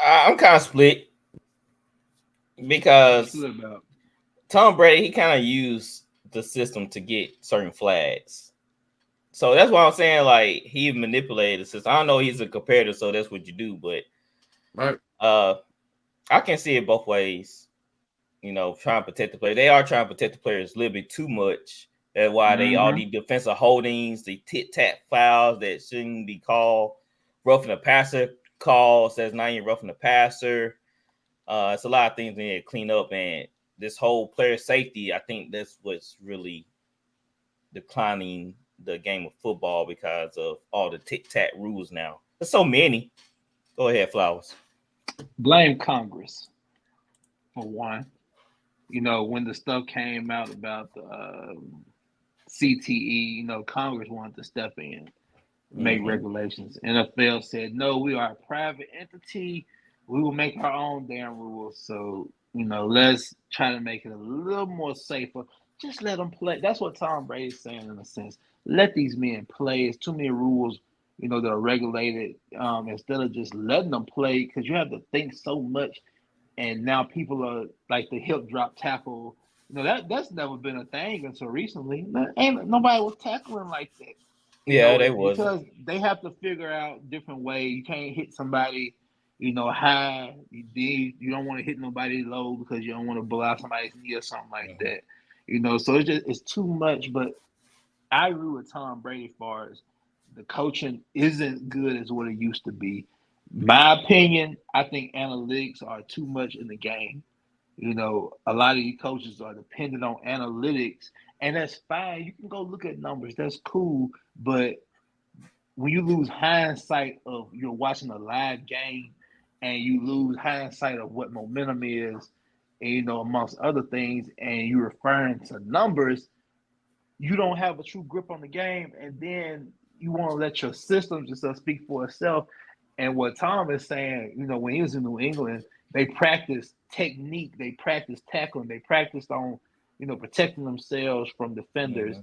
I'm kind of split because Tom Brady, he kind of used the system to get certain flags. So that's why I'm saying, like, he manipulated the system. I don't know, he's a competitor, so that's what you do. But I can see it both ways. You know, trying to protect the player. They are trying to protect the players a little bit too much. That's why they all these defensive holdings, the tit-tat fouls that shouldn't be called, roughing the passer calls that's not even roughing the passer. It's a lot of things they need to clean up, and this whole player safety, I think that's what's really declining the game of football because of all the tit-tat rules now. There's so many. Go ahead, Flowers. Blame Congress for one. You know, when the stuff came out about the CTE, you know, Congress wanted to step in, make regulations. NFL said, no, we are a private entity. We will make our own damn rules. So, you know, let's try to make it a little more safer. Just let them play. That's what Tom Brady's saying in a sense. Let these men play. It's too many rules, you know, that are regulated instead of just letting them play, because you have to think so much. And now people are like the hip drop tackle. You know, that's never been a thing until recently. Ain't nobody was tackling like that. Yeah, they was. Because they have to figure out different ways. You can't hit somebody, you know, high. You don't want to hit nobody low because you don't want to blow out somebody's knee or something like that. You know, so it's too much. But I agree with Tom Brady as far as the coaching isn't good as what it used to be. My opinion, I think analytics are too much in the game. You know, a lot of these coaches are dependent on analytics, and that's fine. You can go look at numbers. That's cool. But when you lose hindsight of you're watching a live game and you lose hindsight of what momentum is, and, you know, amongst other things, and you're referring to numbers, you don't have a true grip on the game, and then you want to let your system just speak for itself. And what Tom is saying, you know, when he was in New England, they practiced technique, they practiced tackling, they practiced on, you know, protecting themselves from defenders.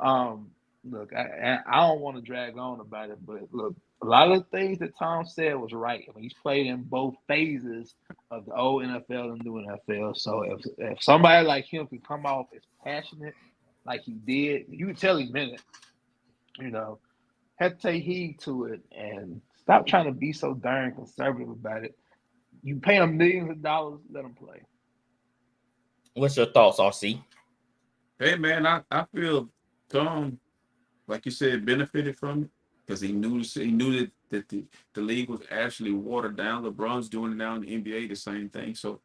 Look, I don't want to drag on about it, but look, a lot of the things that Tom said was right. I mean, he's played in both phases of the old NFL and new NFL. So if somebody like him can come off as passionate like he did, you can tell he meant it. You know, have to take heed to it and stop trying to be so darn conservative about it. You pay them millions of dollars, let them play. What's your thoughts, RC? Hey, man, I feel Tom, like you said, benefited from it because he knew that that the league was actually watered down. LeBron's doing it now in the NBA, the same thing. So,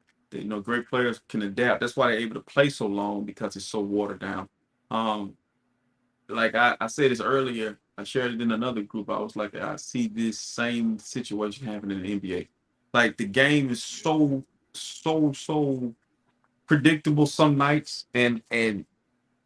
great players can adapt. That's why they're able to play so long, because it's so watered down. Like I said this earlier, I shared it in another group. I was like, I see this same situation happening in the NBA. Like, the game is so predictable some nights, and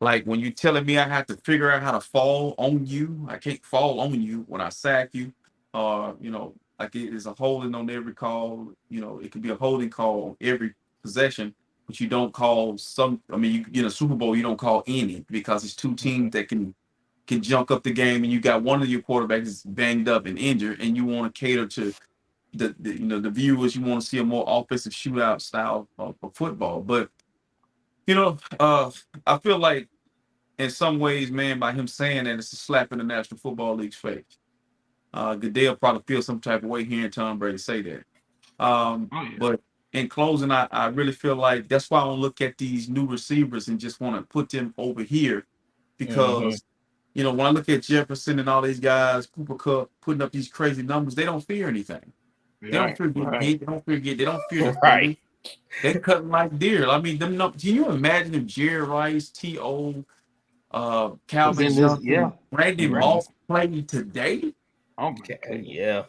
like, when you're telling me I have to figure out how to fall on you, I can't fall on you when I sack you. Like, it is a holding on every call. It could be a holding call on every possession, but you don't call some. I mean, you in a Super Bowl, you don't call any, because it's two teams that can junk up the game, and you got one of your quarterbacks banged up and injured, and you want to cater to the viewers. You want to see a more offensive shootout style of football. But I feel like, in some ways, man, by him saying that, it's a slap in the National Football League's face. Goodell probably feels some type of way hearing Tom Brady say that. But in closing, I really feel like that's why I don't look at these new receivers and just want to put them over here, because when I look at Jefferson and all these guys, Cooper Kupp, putting up these crazy numbers, they don't fear anything. They don't fear getting hit. They don't fear Right. They're cutting like deer. I mean, them numbers. Can you imagine if Jerry Rice, T.O., Calvin Johnson, Randy Moss played today? Oh my goodness. Yeah.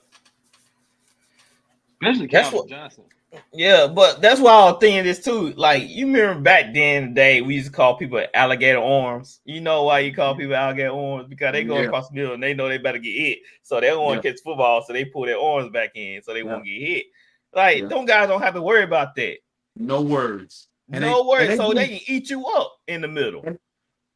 Especially Calvin Johnson. Yeah, but that's why I was thinking this too. Like, you remember back then in the day, we used to call people alligator arms. You know why you call people alligator arms? Because they go across the middle and they know they better get hit. So they don't want to catch football, so they pull their arms back in so they won't get hit. Like, them guys don't have to worry about that. No words. So they can eat you up in the middle.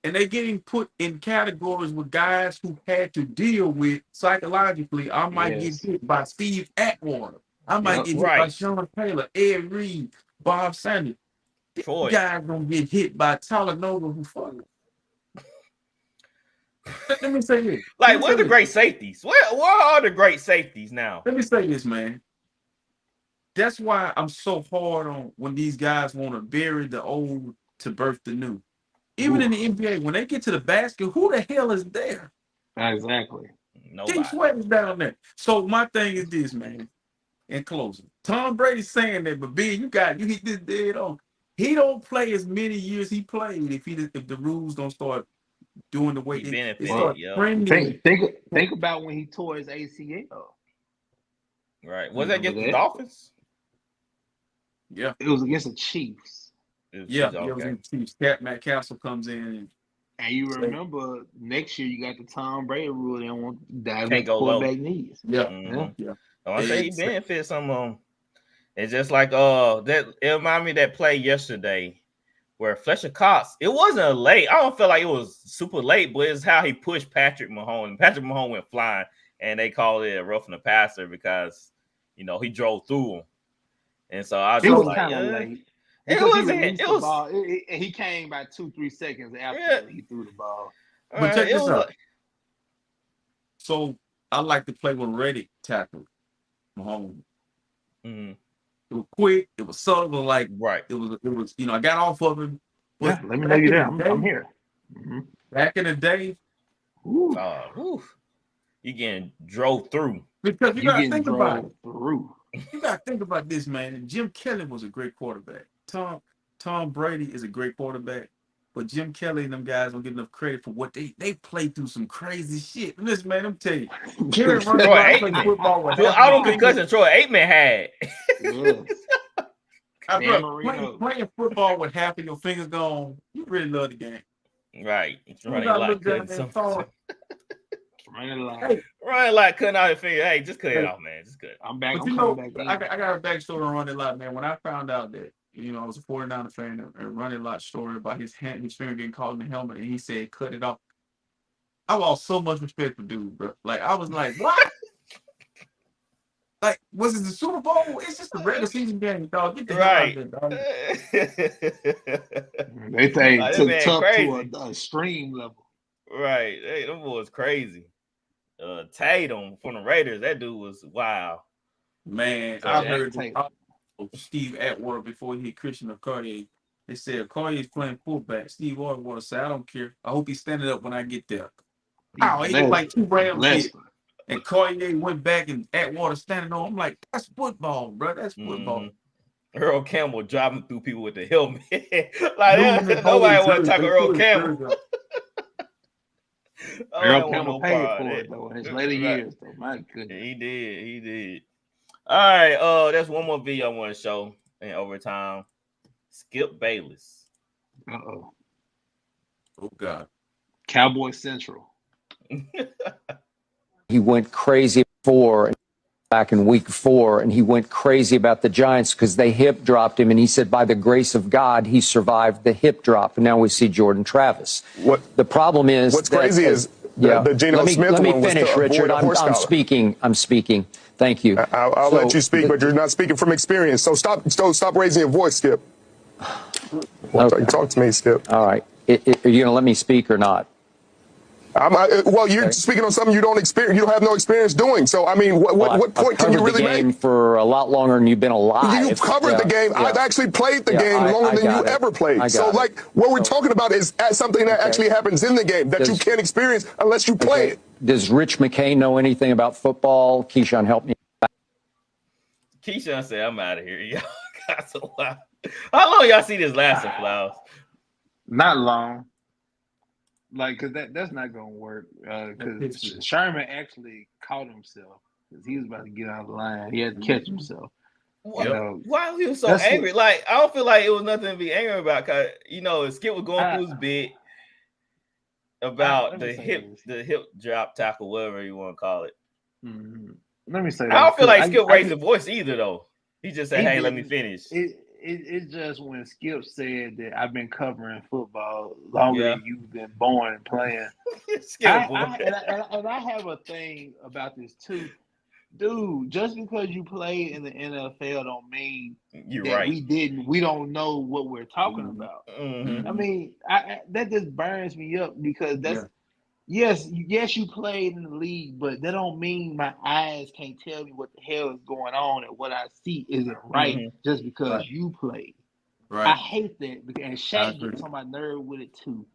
And they're getting put in categories with guys who had to deal with psychologically. I might get hit by Steve Atwater. I might get hit by Sean Taylor, Ed Reed, Bob Sanders. These guys gonna get hit by Talanoa, who fuck. Let me say this. Like, where are the great safeties? Where are the great safeties now? Let me say this, man. That's why I'm so hard on when these guys want to bury the old to birth the new. Even in the NBA, when they get to the basket, who the hell is there? Exactly. Nobody. Sweat is down there. So my thing is this, man. In closing, Tom Brady's saying that, but Ben, you hit this dead on. He don't play as many years he played if the rules don't start doing the way they start trending. Think about when he tore his ACL. Right. Was that against the Dolphins? Yeah. It was against the Chiefs. It was against the Chiefs. Matt Castle comes in. And you remember next year you got the Tom Brady rule. They don't want diving quarterback knees. Yeah. I say he benefits some of them. It's just like that. It reminded me of that play yesterday where Fletcher Cox. It wasn't late. I don't feel like it was super late, but it's how he pushed Patrick Mahomes. Patrick Mahomes went flying, and they called it a roughing the passer because he drove through him. And so I was just like, kind of late. It wasn't. It was. Ball. He came about 2-3 seconds after he threw the ball. But check this out. So I like to play with Reddick tackle Mahomes. Mm-hmm. It was quick. It was subtle. Like It was. I got off of him. Let me know you're there. I'm here. Mm-hmm. Back in the day, you getting drove through because you gotta think about it. You gotta think about this, man. Jim Kelly was a great quarterback. Tom Brady is a great quarterback, but Jim Kelly and them guys don't get enough credit for what they played through some crazy shit. Listen, man, I'm telling you, Troy concussion Troy Aikman had. Playing football with half of your fingers gone, you really love the game. Right. Running like cutting out your finger. Hey, just cut it off, man. Just cut it. I'm back. I got a backstory on Running Lot, man. When I found out that I was a 49er fan, and Running Lot story about his finger getting caught in the helmet, and he said cut it off. I lost so much respect for dude, bro. Like, I was like, what? Like, was it the Super Bowl? It's just a regular season game, dog. Get the hell out of there, dog. They say tough to a extreme level. Right. Hey, them boys crazy. Tatum from the Raiders, that dude was wild. Man, I heard Steve Atwater before he hit Christian Okoye. They said Okoye's playing fullback. Steve Atwater said, I don't care. I hope he's standing up when I get there. He looked like 2 Rams. and Collier went back and Atwater standing on. I'm like, that's football, bro. That's football. Earl Campbell driving through people with the helmet. Nobody want to tackle Earl Campbell. Earl Campbell paid for it though in his later years though. My goodness. He did. All right, there's one more video I want to show in overtime. Skip Bayless. Oh God. Cowboy Central. He went crazy back in week 4, and he went crazy about the Giants because they hip dropped him, and he said by the grace of God he survived the hip drop, and now we see Jordan Travis. The problem is what's crazy is the Geno Smith let me one was finish, to avoid Richard. a horse I'm collar. speaking. Thank you. I'll let you speak, but you're not speaking from experience. So stop raising your voice, Skip. Okay. Talk to me, Skip. All right. Are you going to let me speak or not? Well, you're speaking on something you don't have no experience doing. So, I mean, what point can you really make? I've covered the game for a lot longer than you've been alive. You've covered the game. Yeah. I've actually played the game longer than you ever played. So, like, what we're talking about is something that actually happens in the game that you can't experience unless you play it. Does Rich McKay know anything about football? Keyshawn, help me. Keyshawn said, I'm out of here. Y'all got so wild. How long y'all see this lasting, Flowers? Not long. Like, cause that's not gonna work. Cause Sherman actually caught himself because he was about to get out of the line. He had to catch himself. Why he was so angry? Like, I don't feel like it was nothing to be angry about. Cause Skip was going through his bit about the hip drop tackle, whatever you want to call it. Mm-hmm. Let me say that. I don't feel like Skip raised his voice either, though. He just said, "Hey, let me finish." It's just when Skip said that I've been covering football longer than you've been born and playing. I have a thing about this too, dude. Just because you played in the NFL don't mean we don't know what we're talking about. Mm-hmm. I mean, that just burns me up because that's. Yes, you played in the league, but that don't mean my eyes can't tell me what the hell is going on and what I see isn't right just because you played. Right. I hate that, and Shaq gets on my nerve with it too.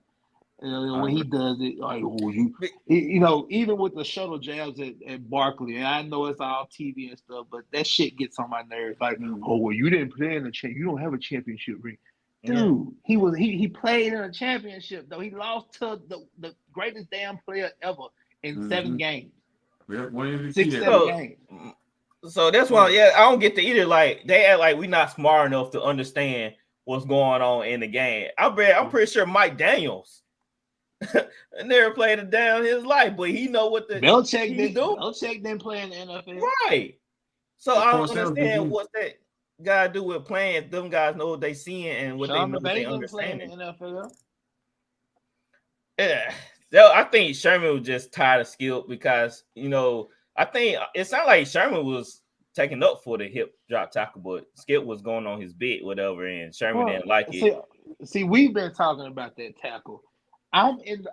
When he does it, like even with the shuttle jabs at Barkley, and I know it's all TV and stuff, but that shit gets on my nerves. Like, you didn't play in you don't have a championship ring. Dude, he played in a championship though. He lost to the greatest damn player ever in 7 games. 6-7 games. So that's why, I don't get to either. Like, they act like we're not smart enough to understand what's going on in the game. I'm pretty sure Mike Daniels never played a down in his life, but he know what Belichick didn't play in the NFL. Right. So I don't understand what that got to do with playing. Them guys know what they seeing and what they understand. In the NFL. Yeah. I think Sherman was just tired of Skip because, I think it sounded like Sherman was taking up for the hip drop tackle, but Skip was going on his bit, whatever, and Sherman didn't like it. See, we've been talking about that tackle. I'm in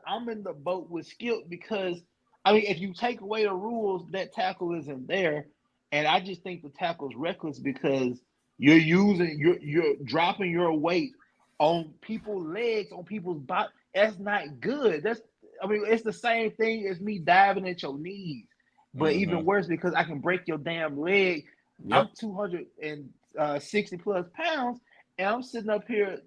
the boat with Skip because, if you take away the rules, that tackle isn't there. And I just think the tackle's reckless because you're dropping your weight on people's legs, on people's body. That's not good. It's the same thing as me diving at your knees, but even worse because I can break your damn leg. Yep. I'm 260 plus pounds, and I'm sitting up here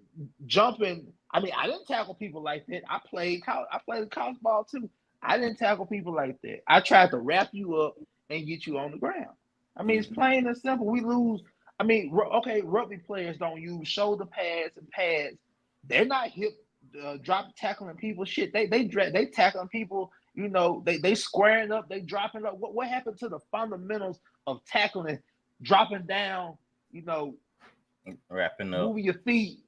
jumping. I didn't tackle people like that. I played college ball too. I didn't tackle people like that. I tried to wrap you up and get you on the ground. It's plain and simple. We lose. Rugby players don't use shoulder pads and pads. They're not hip drop tackling people. Shit, they tackling people. They squaring up. They dropping up. What happened to the fundamentals of tackling, dropping down? Wrapping up, moving your feet,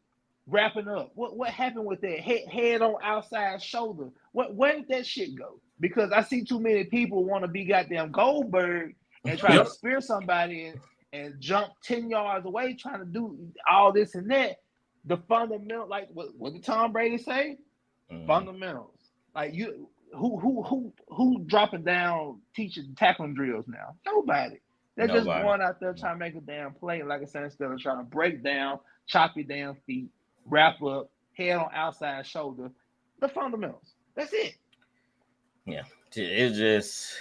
wrapping up. What happened with that head on outside shoulder? Where did that shit go? Because I see too many people want to be goddamn Goldberg and try to spear somebody and jump 10 yards away trying to do all this and that. The fundamental, like what did Tom Brady say? Fundamentals. Like who dropping down teaching tackling drills now? Nobody. They're just going out there trying to make a damn play. Like I said, instead of trying to break down, chop your damn feet, wrap up, head on outside shoulder. The fundamentals. That's it. Yeah. It's just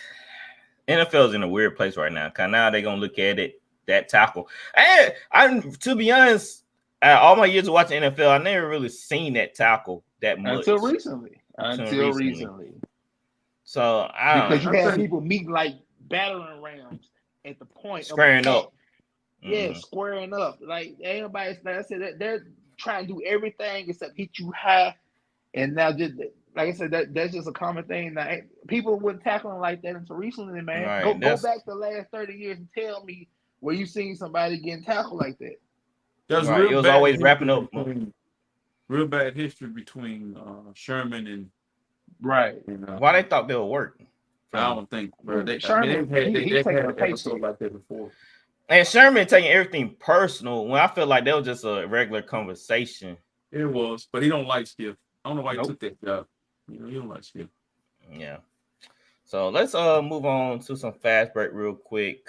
NFL's in a weird place right now. Cause now they're gonna look at it, that tackle. And I'm to be honest, all my years of watching NFL, I never really seen that tackle that much. Until recently. So because you have people meeting like battering rams at the point squaring up. Yeah, squaring up. Like everybody's like I said, they're trying to do everything except hit you high. And now just like I said, that's just a common thing. Now people weren't tackling like that until recently, man. Right, go back the last 30 years and tell me where you seen somebody getting tackled like that. There's right. It was always wrapping up. Real bad history between Sherman and right. And, why they thought they would work? I don't think, bro. Sherman, they've had an episode like that before. And Sherman taking everything personal when I feel like that was just a regular conversation. It was, but he don't like Skip. I don't know why he took that job. You know, he don't like Skip. Yeah. So let's move on to some fast break real quick.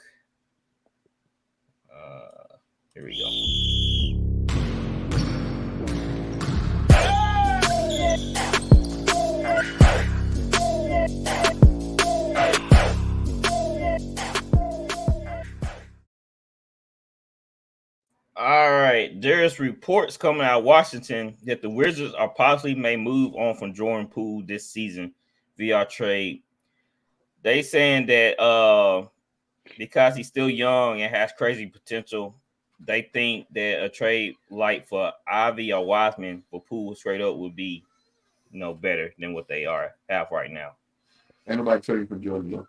Here we go. All right, there's reports coming out of Washington that the Wizards are possibly may move on from Jordan Poole this season via trade. They saying that because he's still young and has crazy potential, they think that a trade like for Ivy or Wiseman for Poole straight up would be, better than what they have right now. Ain't nobody trading for Jordan though.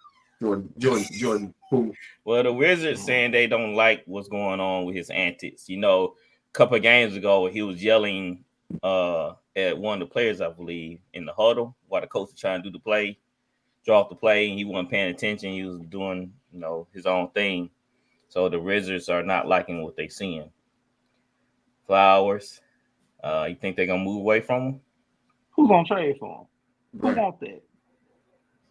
Jordan Poole. Well, the Wizards saying they don't like what's going on with his antics. A couple of games ago, he was yelling at one of the players, I believe, in the huddle while the coach was trying to do the play, draw off the play, and he wasn't paying attention. He was doing, his own thing. So the Wizards are not liking what they're seeing. Flowers, you think they're going to move away from him? Who's going to trade for him? Who want that?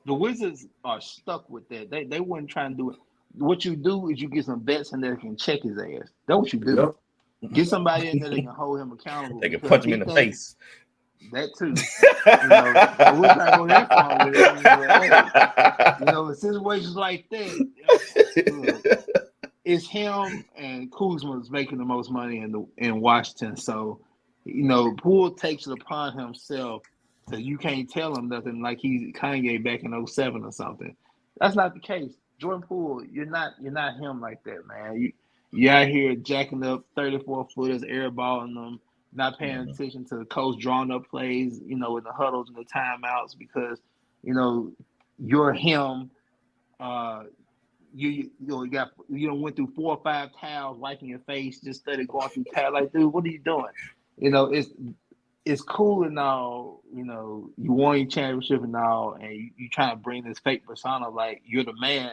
The Wizards are stuck with that. They wouldn't try and do it. What you do is you get some vets in there that can check his ass. That's what you do. Yep. Get somebody in there that can hold him accountable. They can punch him in the face. That too. We're not going that far with it. In situations like that, it's him and Kuzma's making the most money in Washington. So, Poole takes it upon himself. So you can't tell him nothing like he's Kanye back in 2007 or something. That's not the case. Jordan Poole, you're not him like that, man. You out here jacking up 34-footers, airballing them, not paying attention to the coach drawing up plays, in the huddles and the timeouts because, you're him. You went through 4 or 5 towels wiping your face, just started going through towels. Like, dude, what are you doing? It's cool and all, you won your championship and all, and you trying to bring this fake persona like you're the man,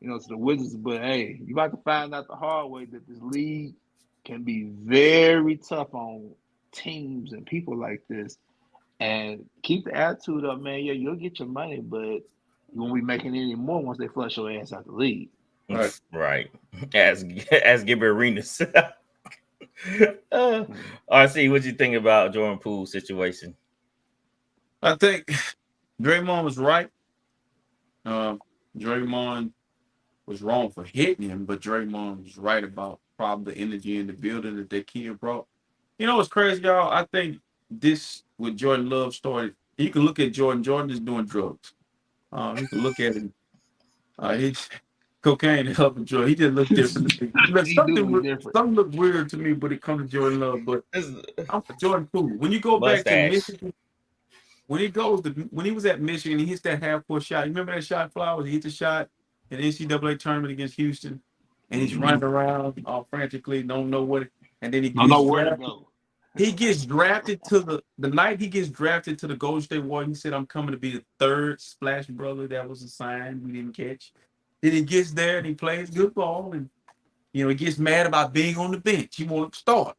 to the Wizards. But hey, you about to find out the hard way that this league can be very tough on teams and people like this. And keep the attitude up, man. Yeah, you'll get your money, but you won't be making any more once they flush your ass out the league. Right. As Gibber Arenas. RC, what you think about Jordan Poole's situation? I think Draymond was right. Draymond was wrong for hitting him, but Draymond was right about probably the energy in the building that that kid brought. What's crazy, y'all? I think this with Jordan Love started. You can look at Jordan. Jordan is doing drugs. You can look at him. He's cocaine and helping Jordan. He just look different. Something look weird to me, but it comes to Jordan Love. But I'm for Jordan Poole. When you go back to Michigan, when he was at Michigan, he hits that half-court shot. You remember that shot, Flowers? He hit the shot in the NCAA tournament against Houston, and he's running around all frantically, don't know what. And then he gets where to go. He gets drafted to the night he gets drafted to the Golden State Warriors. He said, "I'm coming to be the third Splash brother." That was a sign we didn't catch. Then he gets there and he plays good ball, and he gets mad about being on the bench. He won't start.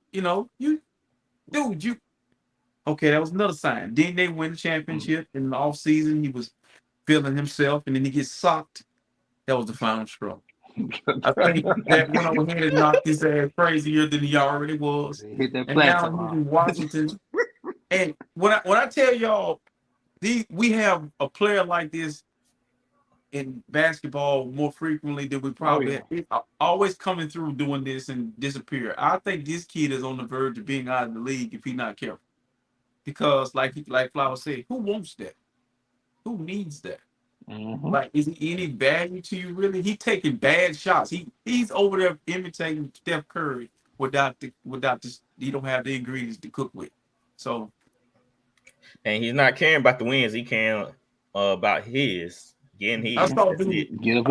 Okay, that was another sign. Then they win the championship in the offseason. He was feeling himself, and then he gets socked. That was the final straw. I think that went over here and knocked his ass crazier than he already was. Hit that and now he's in Washington. And when I tell y'all, we have a player like this. in basketball more frequently than we probably always coming through doing this and disappear. I think this kid is on the verge of being out of the league if he's not careful. Because like Flower said, who wants that? Who needs that? Mm-hmm. Like, is he any value to you really? He taking bad shots. He's over there imitating Steph Curry without this. He don't have the ingredients to cook with. So, and he's not caring about the wins. He caring about his getting his. I saw dude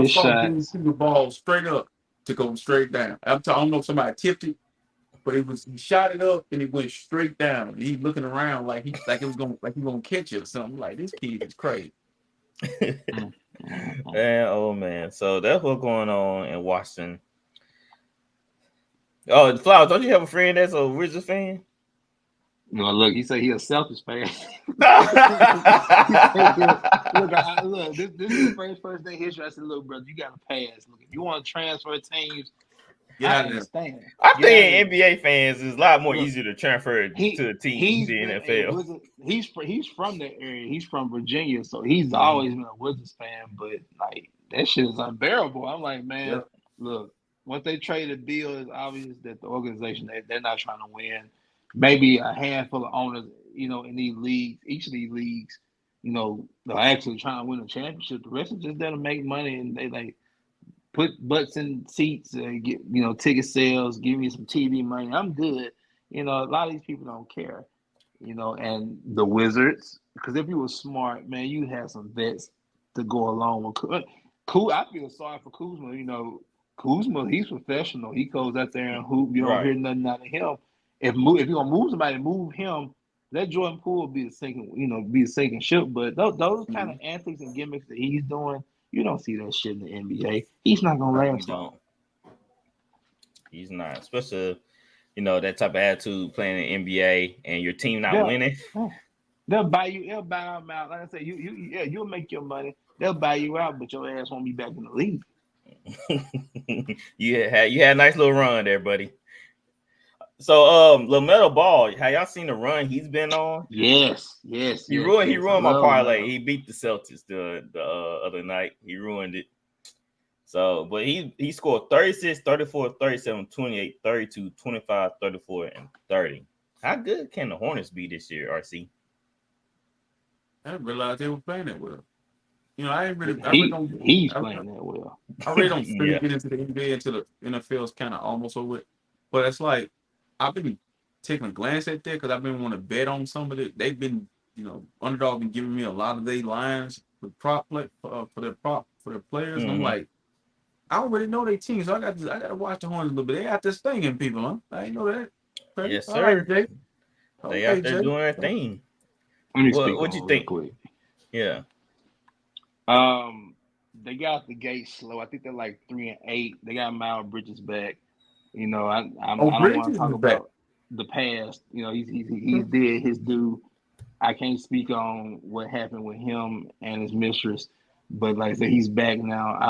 shoot the ball straight up to go straight down. I don't know if somebody tipped it, but he shot it up and it went straight down. He's looking around like he was gonna catch it or something. Like, this kid is crazy. Man, oh man. So that's what's going on in Washington. Oh, Flowers, don't you have a friend that's a Wizards fan? No, look, he said he a Celtics fan. Look, this is the first thing history. I said, look, brother, you got to pass. Look, if you want to transfer teams, I understand. I think NBA fans is a lot more easier to transfer to a team than the NFL. He's from that area. He's from Virginia, so he's always been a Wizards fan. But like, that shit is unbearable. I'm like, man, look, once they traded Bill, it's obvious that the organization they're not trying to win. Maybe a handful of owners, in these leagues, each of these leagues, they're actually trying to win a championship. The rest is just there to make money, and they like put butts in seats and get, ticket sales, give me some TV money. I'm good. A lot of these people don't care, and the Wizards, because if you were smart, man, you had some vets to go along with. I feel sorry for Kuzma. Kuzma, he's professional. He goes out there and hoop. You don't hear nothing out of him. If you're gonna move somebody, move him. Let Jordan Poole be the sinking ship. But those kind of antics and gimmicks that he's doing, you don't see that shit in the NBA. He's not gonna last long. He's not, especially that type of attitude playing in the NBA and your team not winning. They'll buy him out. Like I said, you'll make your money. They'll buy you out, but your ass won't be back in the league. You had a nice little run there, buddy. So LaMelo Ball, have y'all seen the run he's been on? Yes. He ruined my parlay. He beat the Celtics the other night. He ruined it. So, but he scored 36, 34, 37, 28, 32, 25, 34, and 30. How good can the Hornets be this year, RC? I didn't realize they were playing that well. I ain't really. He's playing that well. I really don't get into the NBA until the NFL is kind of almost over it. But it's like, I've been taking a glance at that because I've been wanting to bet on some of it. They've been, Underdog been giving me a lot of their lines for their players. And I'm like, I already know their team, so I got to watch the Hornets a little bit. They out there stinging people, huh? I didn't know that. Okay. Yes, sir. Right, Jay. They out there doing their thing. What you think? Quick. Yeah. They got the gate slow. I think they're like 3-8. They got Miles Bridges back. I don't want to talk about the past. He did his due. I can't speak on what happened with him and his mistress, but like I said, he's back now. I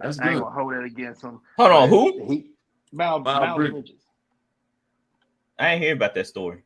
ain't gonna hold that against him. Hold on, who? Miles Bridges. I ain't hear about that story.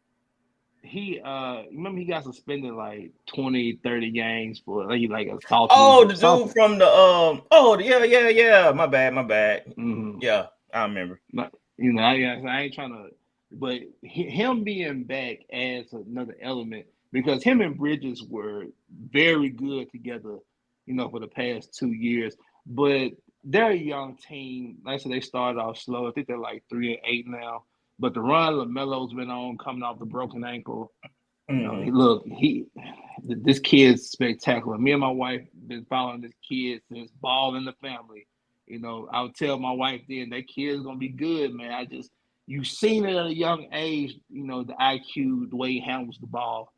He remember he got suspended like 20, 30 games for like assault. Oh, the dude from the yeah. My bad. Mm-hmm. Yeah, I remember. I ain't trying to, but him being back adds another element because him and Bridges were very good together, for the past 2 years. But they're a young team. Like I said, they started off slow. I think they're like 3-8 now. But the run LaMelo's been on coming off the broken ankle. This kid's spectacular. Me and my wife been following this kid since ball in the family. I would tell my wife then that kid's gonna be good, man. You've seen it at a young age, the IQ, the way he handles the ball,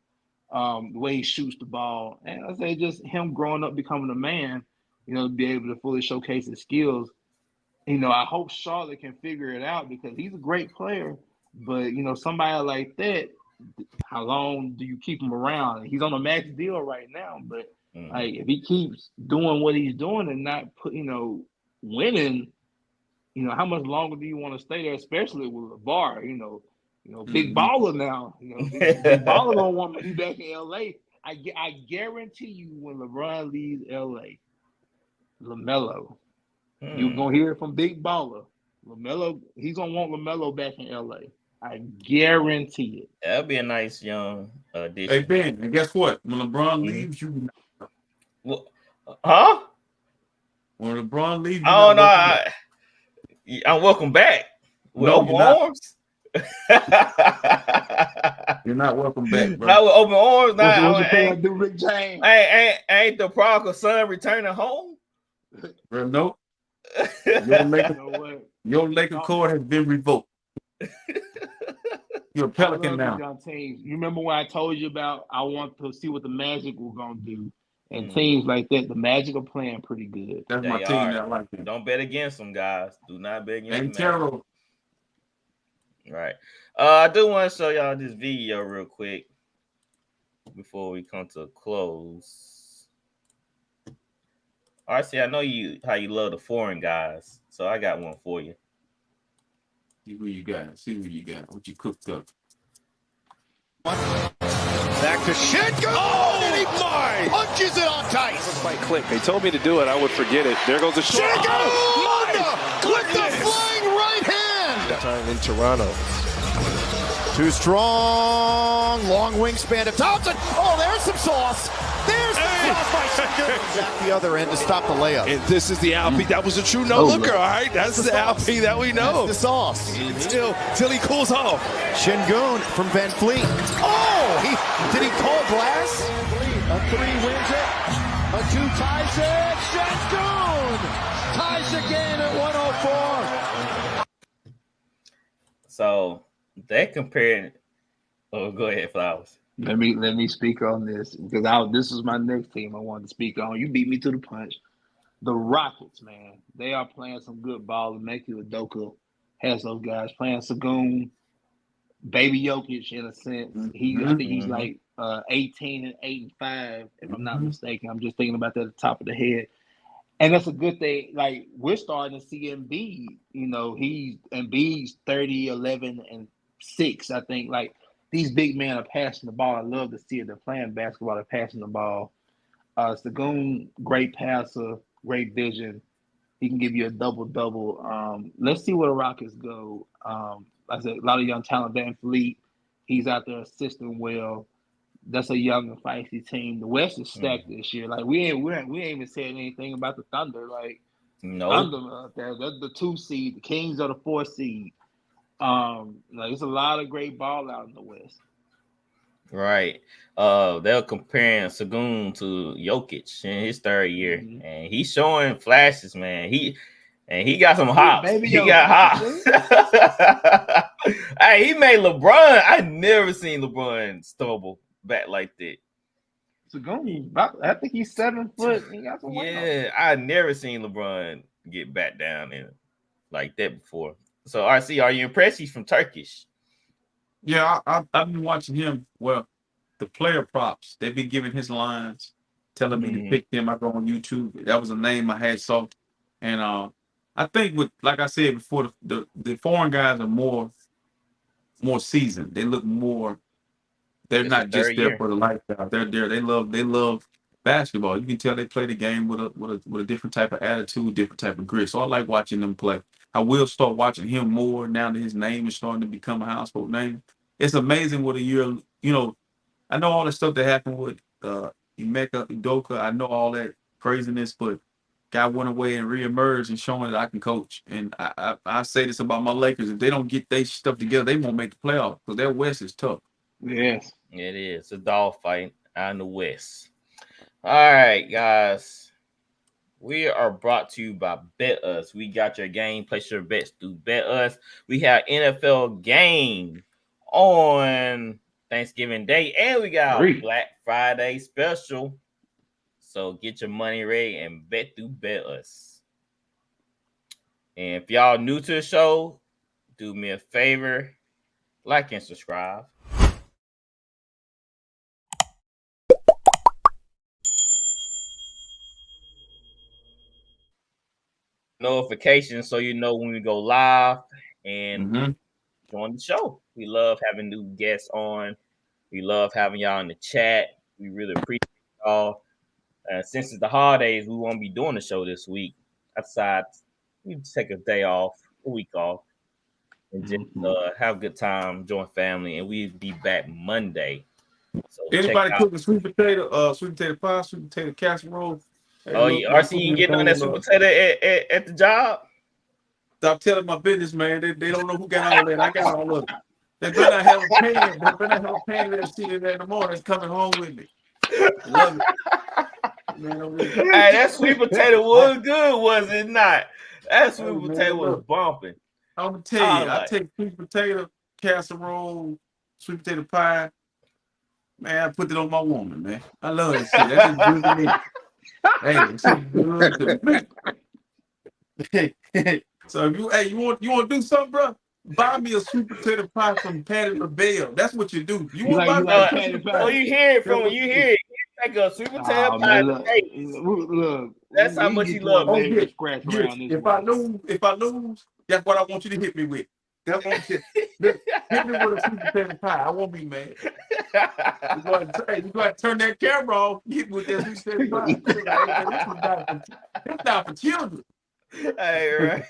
the way he shoots the ball. And I say just him growing up, becoming a man, to be able to fully showcase his skills. I hope Charlotte can figure it out because he's a great player. But, somebody like that, how long do you keep him around? He's on a max deal right now. But like if he keeps doing what he's doing and not winning, how much longer do you want to stay there, especially with LeVar, big baller now. Big baller don't want to be back in LA. I guarantee you when LeBron leaves LA, LaMelo. You're gonna hear it from Big Baller. LaMelo, he's gonna want LaMelo back in LA. I guarantee it. That'll be a nice young addition. Hey Ben, and guess what? When LeBron leaves, you huh? When LeBron leaves, oh no, I'm welcome back with open arms. You're not welcome back, bro. Not with open arms. What you think I do, Rick James? Ain't the prodigal son returning home? Bro, nope. Your Laker cord has been revoked. You're a Pelican now. You remember when I told you about I want to see what the Magic were gonna do, and teams like that, the Magic are playing pretty good. That's my team that I like them. Don't bet against them, guys. Do not bet against them. Ain't terrible. Right. I do want to show y'all this video real quick before we come to a close. RC, I know how you love the foreign guys, so I got one for you. See who you got. See who you got. What you cooked up. Back to Shengun. Oh my! Punches it on tight. Might click. They told me to do it. I would forget it. There goes the shot. Shengun with the flying right hand. Time in Toronto. Too strong. Long wingspan of Thompson. Oh, there's some sauce. There's the sauce by Shengun. Back the other end to stop the layup. And this is the Alpy. That was a true no-looker, all right? That's the Alpy that we know. That's the sauce. Till he cools off. Shengun from Van Fleet. Oh, did he call glass? A 3 wins it. A 2 ties it. Shengun ties the game at 104. So they compared. Oh, go ahead, Flowers. Let me speak on this because this is my next team I wanted to speak on. You beat me to the punch. The Rockets, man, they are playing some good ball. And Meki Udoka has those guys playing Sagoon, Baby Jokic in a sense. I think he's like 18 and 8 and 5, if I'm not mistaken. I'm just thinking about that at the top of the head. And that's a good thing. Like, we're starting to see Embiid. You know, Embiid's 30, 11, and 6, I think. Like, these big men are passing the ball. I love to see it. They're playing basketball. They're passing the ball. Sagoon, great passer, great vision. He can give you a double-double. Let's see where the Rockets go. I said a lot of young talent. Van Fleet, he's out there assisting well. That's a young and feisty team. The West is stacked this year. Like we ain't even said anything about the Thunder. Like Thunder out there, they're the 2 seed. The Kings are the 4 seed. Like it's a lot of great ball out in the West. Right. They're comparing Sagoon to Jokic in his 3rd year, and he's showing flashes, man. He got some hops. He got hops. Hey, he made LeBron. I never seen LeBron stumble back like that. Sagoon, I think he's 7 foot. He got some I never seen LeBron get back down in like that before. So, RC, are you impressed? He's from Turkish. Yeah, I've been watching him. Well, the player props, they've been giving his lines, telling me to pick them. I go on YouTube. That was a name I had saw. And I think like I said before, the foreign guys are more seasoned. They look more. They're not just there for the lifestyle. They're there. They love basketball. You can tell they play the game with a different type of attitude, different type of grit. So I like watching them play. I will start watching him more now that his name is starting to become a household name. It's amazing what a year. I know all the stuff that happened with Emeka Udoka. I know all that craziness, but guy went away and reemerged and showing that I can coach. And I say this about my Lakers: if they don't get their stuff together, they won't make the playoffs because their West is tough. Yes, it is. It's a dog fight out in the West. All right, guys. We are brought to you by Bet Us. We got your game. Place your bets through Bet Us. We have NFL game on Thanksgiving Day, and we got a Black Friday special. So get your money ready and bet through Bet Us. And if y'all new to the show, do me a favor, like and subscribe. Notifications so you know when we go live and join the show. We love having new guests on. We love having y'all in the chat. We really appreciate y'all. Since it's the holidays, we won't be doing the show this week. I decided we take a week off, and just have a good time, join family, and we'll be back Monday. So anybody cooking sweet potato pie, sweet potato casserole? Hey, look, RC, you getting on that sweet potato at the job? Stop telling my business, man. They don't know who got all that. I got all of it. They better not have a pan. They better not have a pan that sitting there in the morning coming home with me. Love it. Man, hey, that sweet potato was good, was it not? That sweet potato was bumping. I'm gonna tell you, I take sweet potato casserole, sweet potato pie. Man, I put it on my woman, man. I love that shit. That's just good to me. Hey, it's good to me. So if you want to do something, bro, buy me a sweet potato pie from Patty LaBelle. That's what you do. You want to buy Patty pie? Oh, you hear it from you hear it. You take a sweet potato pie. Look, that's how much you love me. If I lose, that's what I want you to hit me with. That's what hit me with a sweet potato pie. I won't be mad. You got to turn that camera off. Hit me with that sweet potato pie. That's not for children. Hey, right.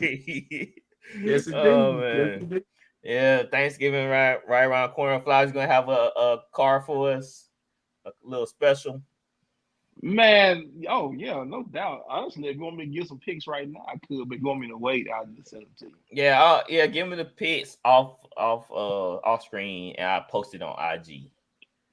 Yes, it man. Yes, yeah, Thanksgiving right around the corner. Fly's gonna have a car for us, a little special. Man, oh yeah, no doubt. Honestly, if you want me to give some picks right now, I could, but if you want me to wait, I'll just send them to you. Yeah, give me the picks off screen, and I'll post it on IG.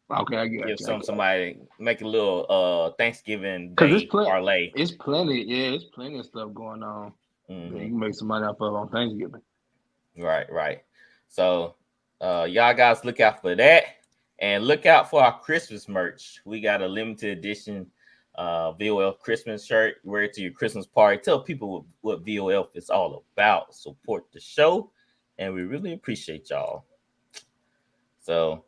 Okay, I get it. Somebody make a little Thanksgiving Day parlay. It's plenty of stuff going on. Mm-hmm. You can make some money off of on Thanksgiving. Right. So y'all guys look out for that, and look out for our Christmas merch. We got a limited edition VOL Christmas shirt. Wear it to your Christmas party. Tell people what VOL is all about. Support the show, and we really appreciate y'all. So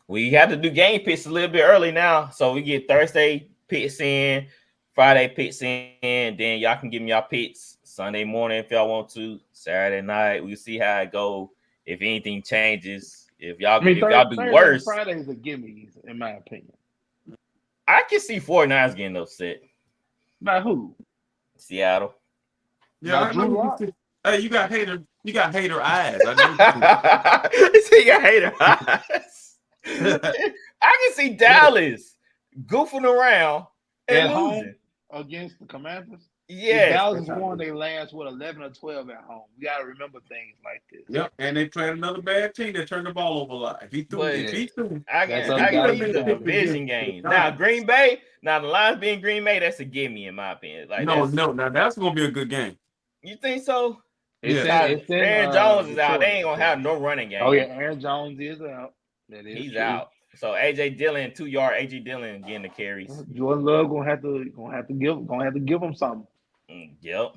we have to do game picks a little bit early now. So we get Thursday picks in, Friday picks in, then y'all can give me y'all picks Sunday morning if y'all want to, Saturday night. We'll see how it go. If anything changes, if y'all do worse. Fridays are gimmies, in my opinion. I can see 49ers getting upset. By who? Seattle. Yeah, I know. Hey, you got hater eyes. I know you got hater eyes. I can see Dallas goofing around and losing against the Commanders. Yeah, Dallas won their last 11 or 12 at home. We gotta remember things like this. Yep, and they played another bad team that turned the ball over a lot. If he threw, I can see the division games. Now Green Bay, the Lions being Green Bay, that's a gimme in my opinion. Like no, now that's gonna be a good game. You think so? Yeah. Aaron Jones is out. They ain't gonna have no running game. Oh yeah, Aaron Jones is out. He's true. Out. So AJ Dillon, 2 yard AJ Dillon getting the carries. Jordan Love gonna have to give him something. Yep.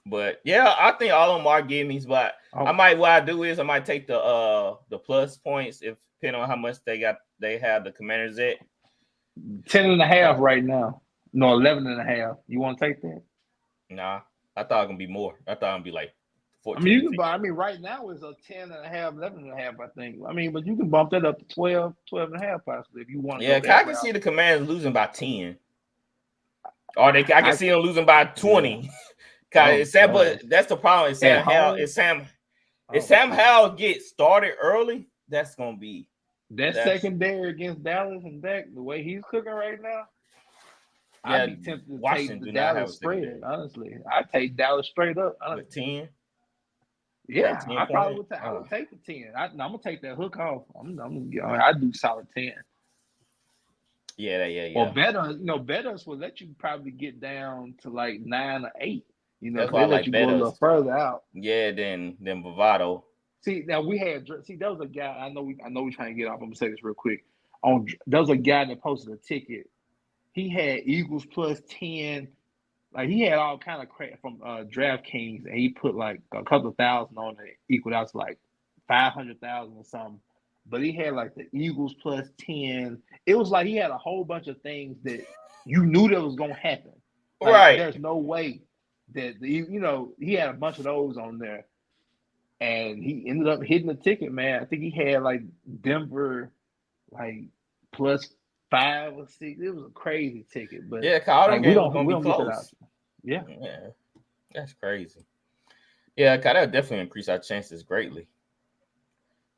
But yeah, I think all of them are gimmies. But I might take the plus points if depending on how much they have the Commanders at 10.5 right now. No, 11.5. You want to take that? Nah, I thought it was gonna be more. I thought it'd be like 14. You can buy. right now it's a 10.5, 11.5. I think. But you can bump that up to 12.5 possibly if you want. Yeah, I can see the Commanders losing by 10. Or I can see them losing by 20. But that's the problem. If Sam Howell gets started early, that's gonna be that secondary against Dallas and Dak. The way he's cooking right now, yeah, I'd be tempted to take the Dallas spread. Honestly, I'd take Dallas straight up. 10. Yeah, I probably would. I would take the 10. I'm gonna take that hook off. I'd do solid 10. Yeah. Or bettors will let you probably get down to like 9 or 8. That's why I like you go a little further out. Yeah, than Bovado. See, now there was a guy. I know we're trying to get off. I'm gonna say this real quick. There was a guy that posted a ticket. He had Eagles plus 10. Like he had all kind of crap from DraftKings, and he put like a couple thousand on it, equaled out to like 500,000 or something. But he had like the Eagles plus 10. It was like he had a whole bunch of things that you knew that was gonna happen. Like, right. There's no way that he had a bunch of those on there, and he ended up hitting the ticket, man. I think he had like Denver, like plus 5 or 6. It was a crazy ticket, but yeah, all them like, games was gonna be get that close. option. Yeah, That's crazy. Yeah, that'll definitely increase our chances greatly.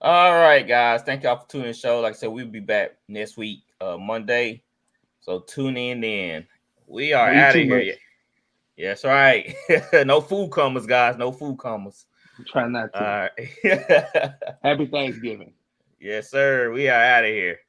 All right, guys. Thank y'all for tuning in the show. Like I said, we'll be back next week, Monday. So tune in then. We are out of here. Yeah, that's right. No food comers, guys. No food comers. Try not to. All right. Happy Thanksgiving. Yes, sir. We are out of here.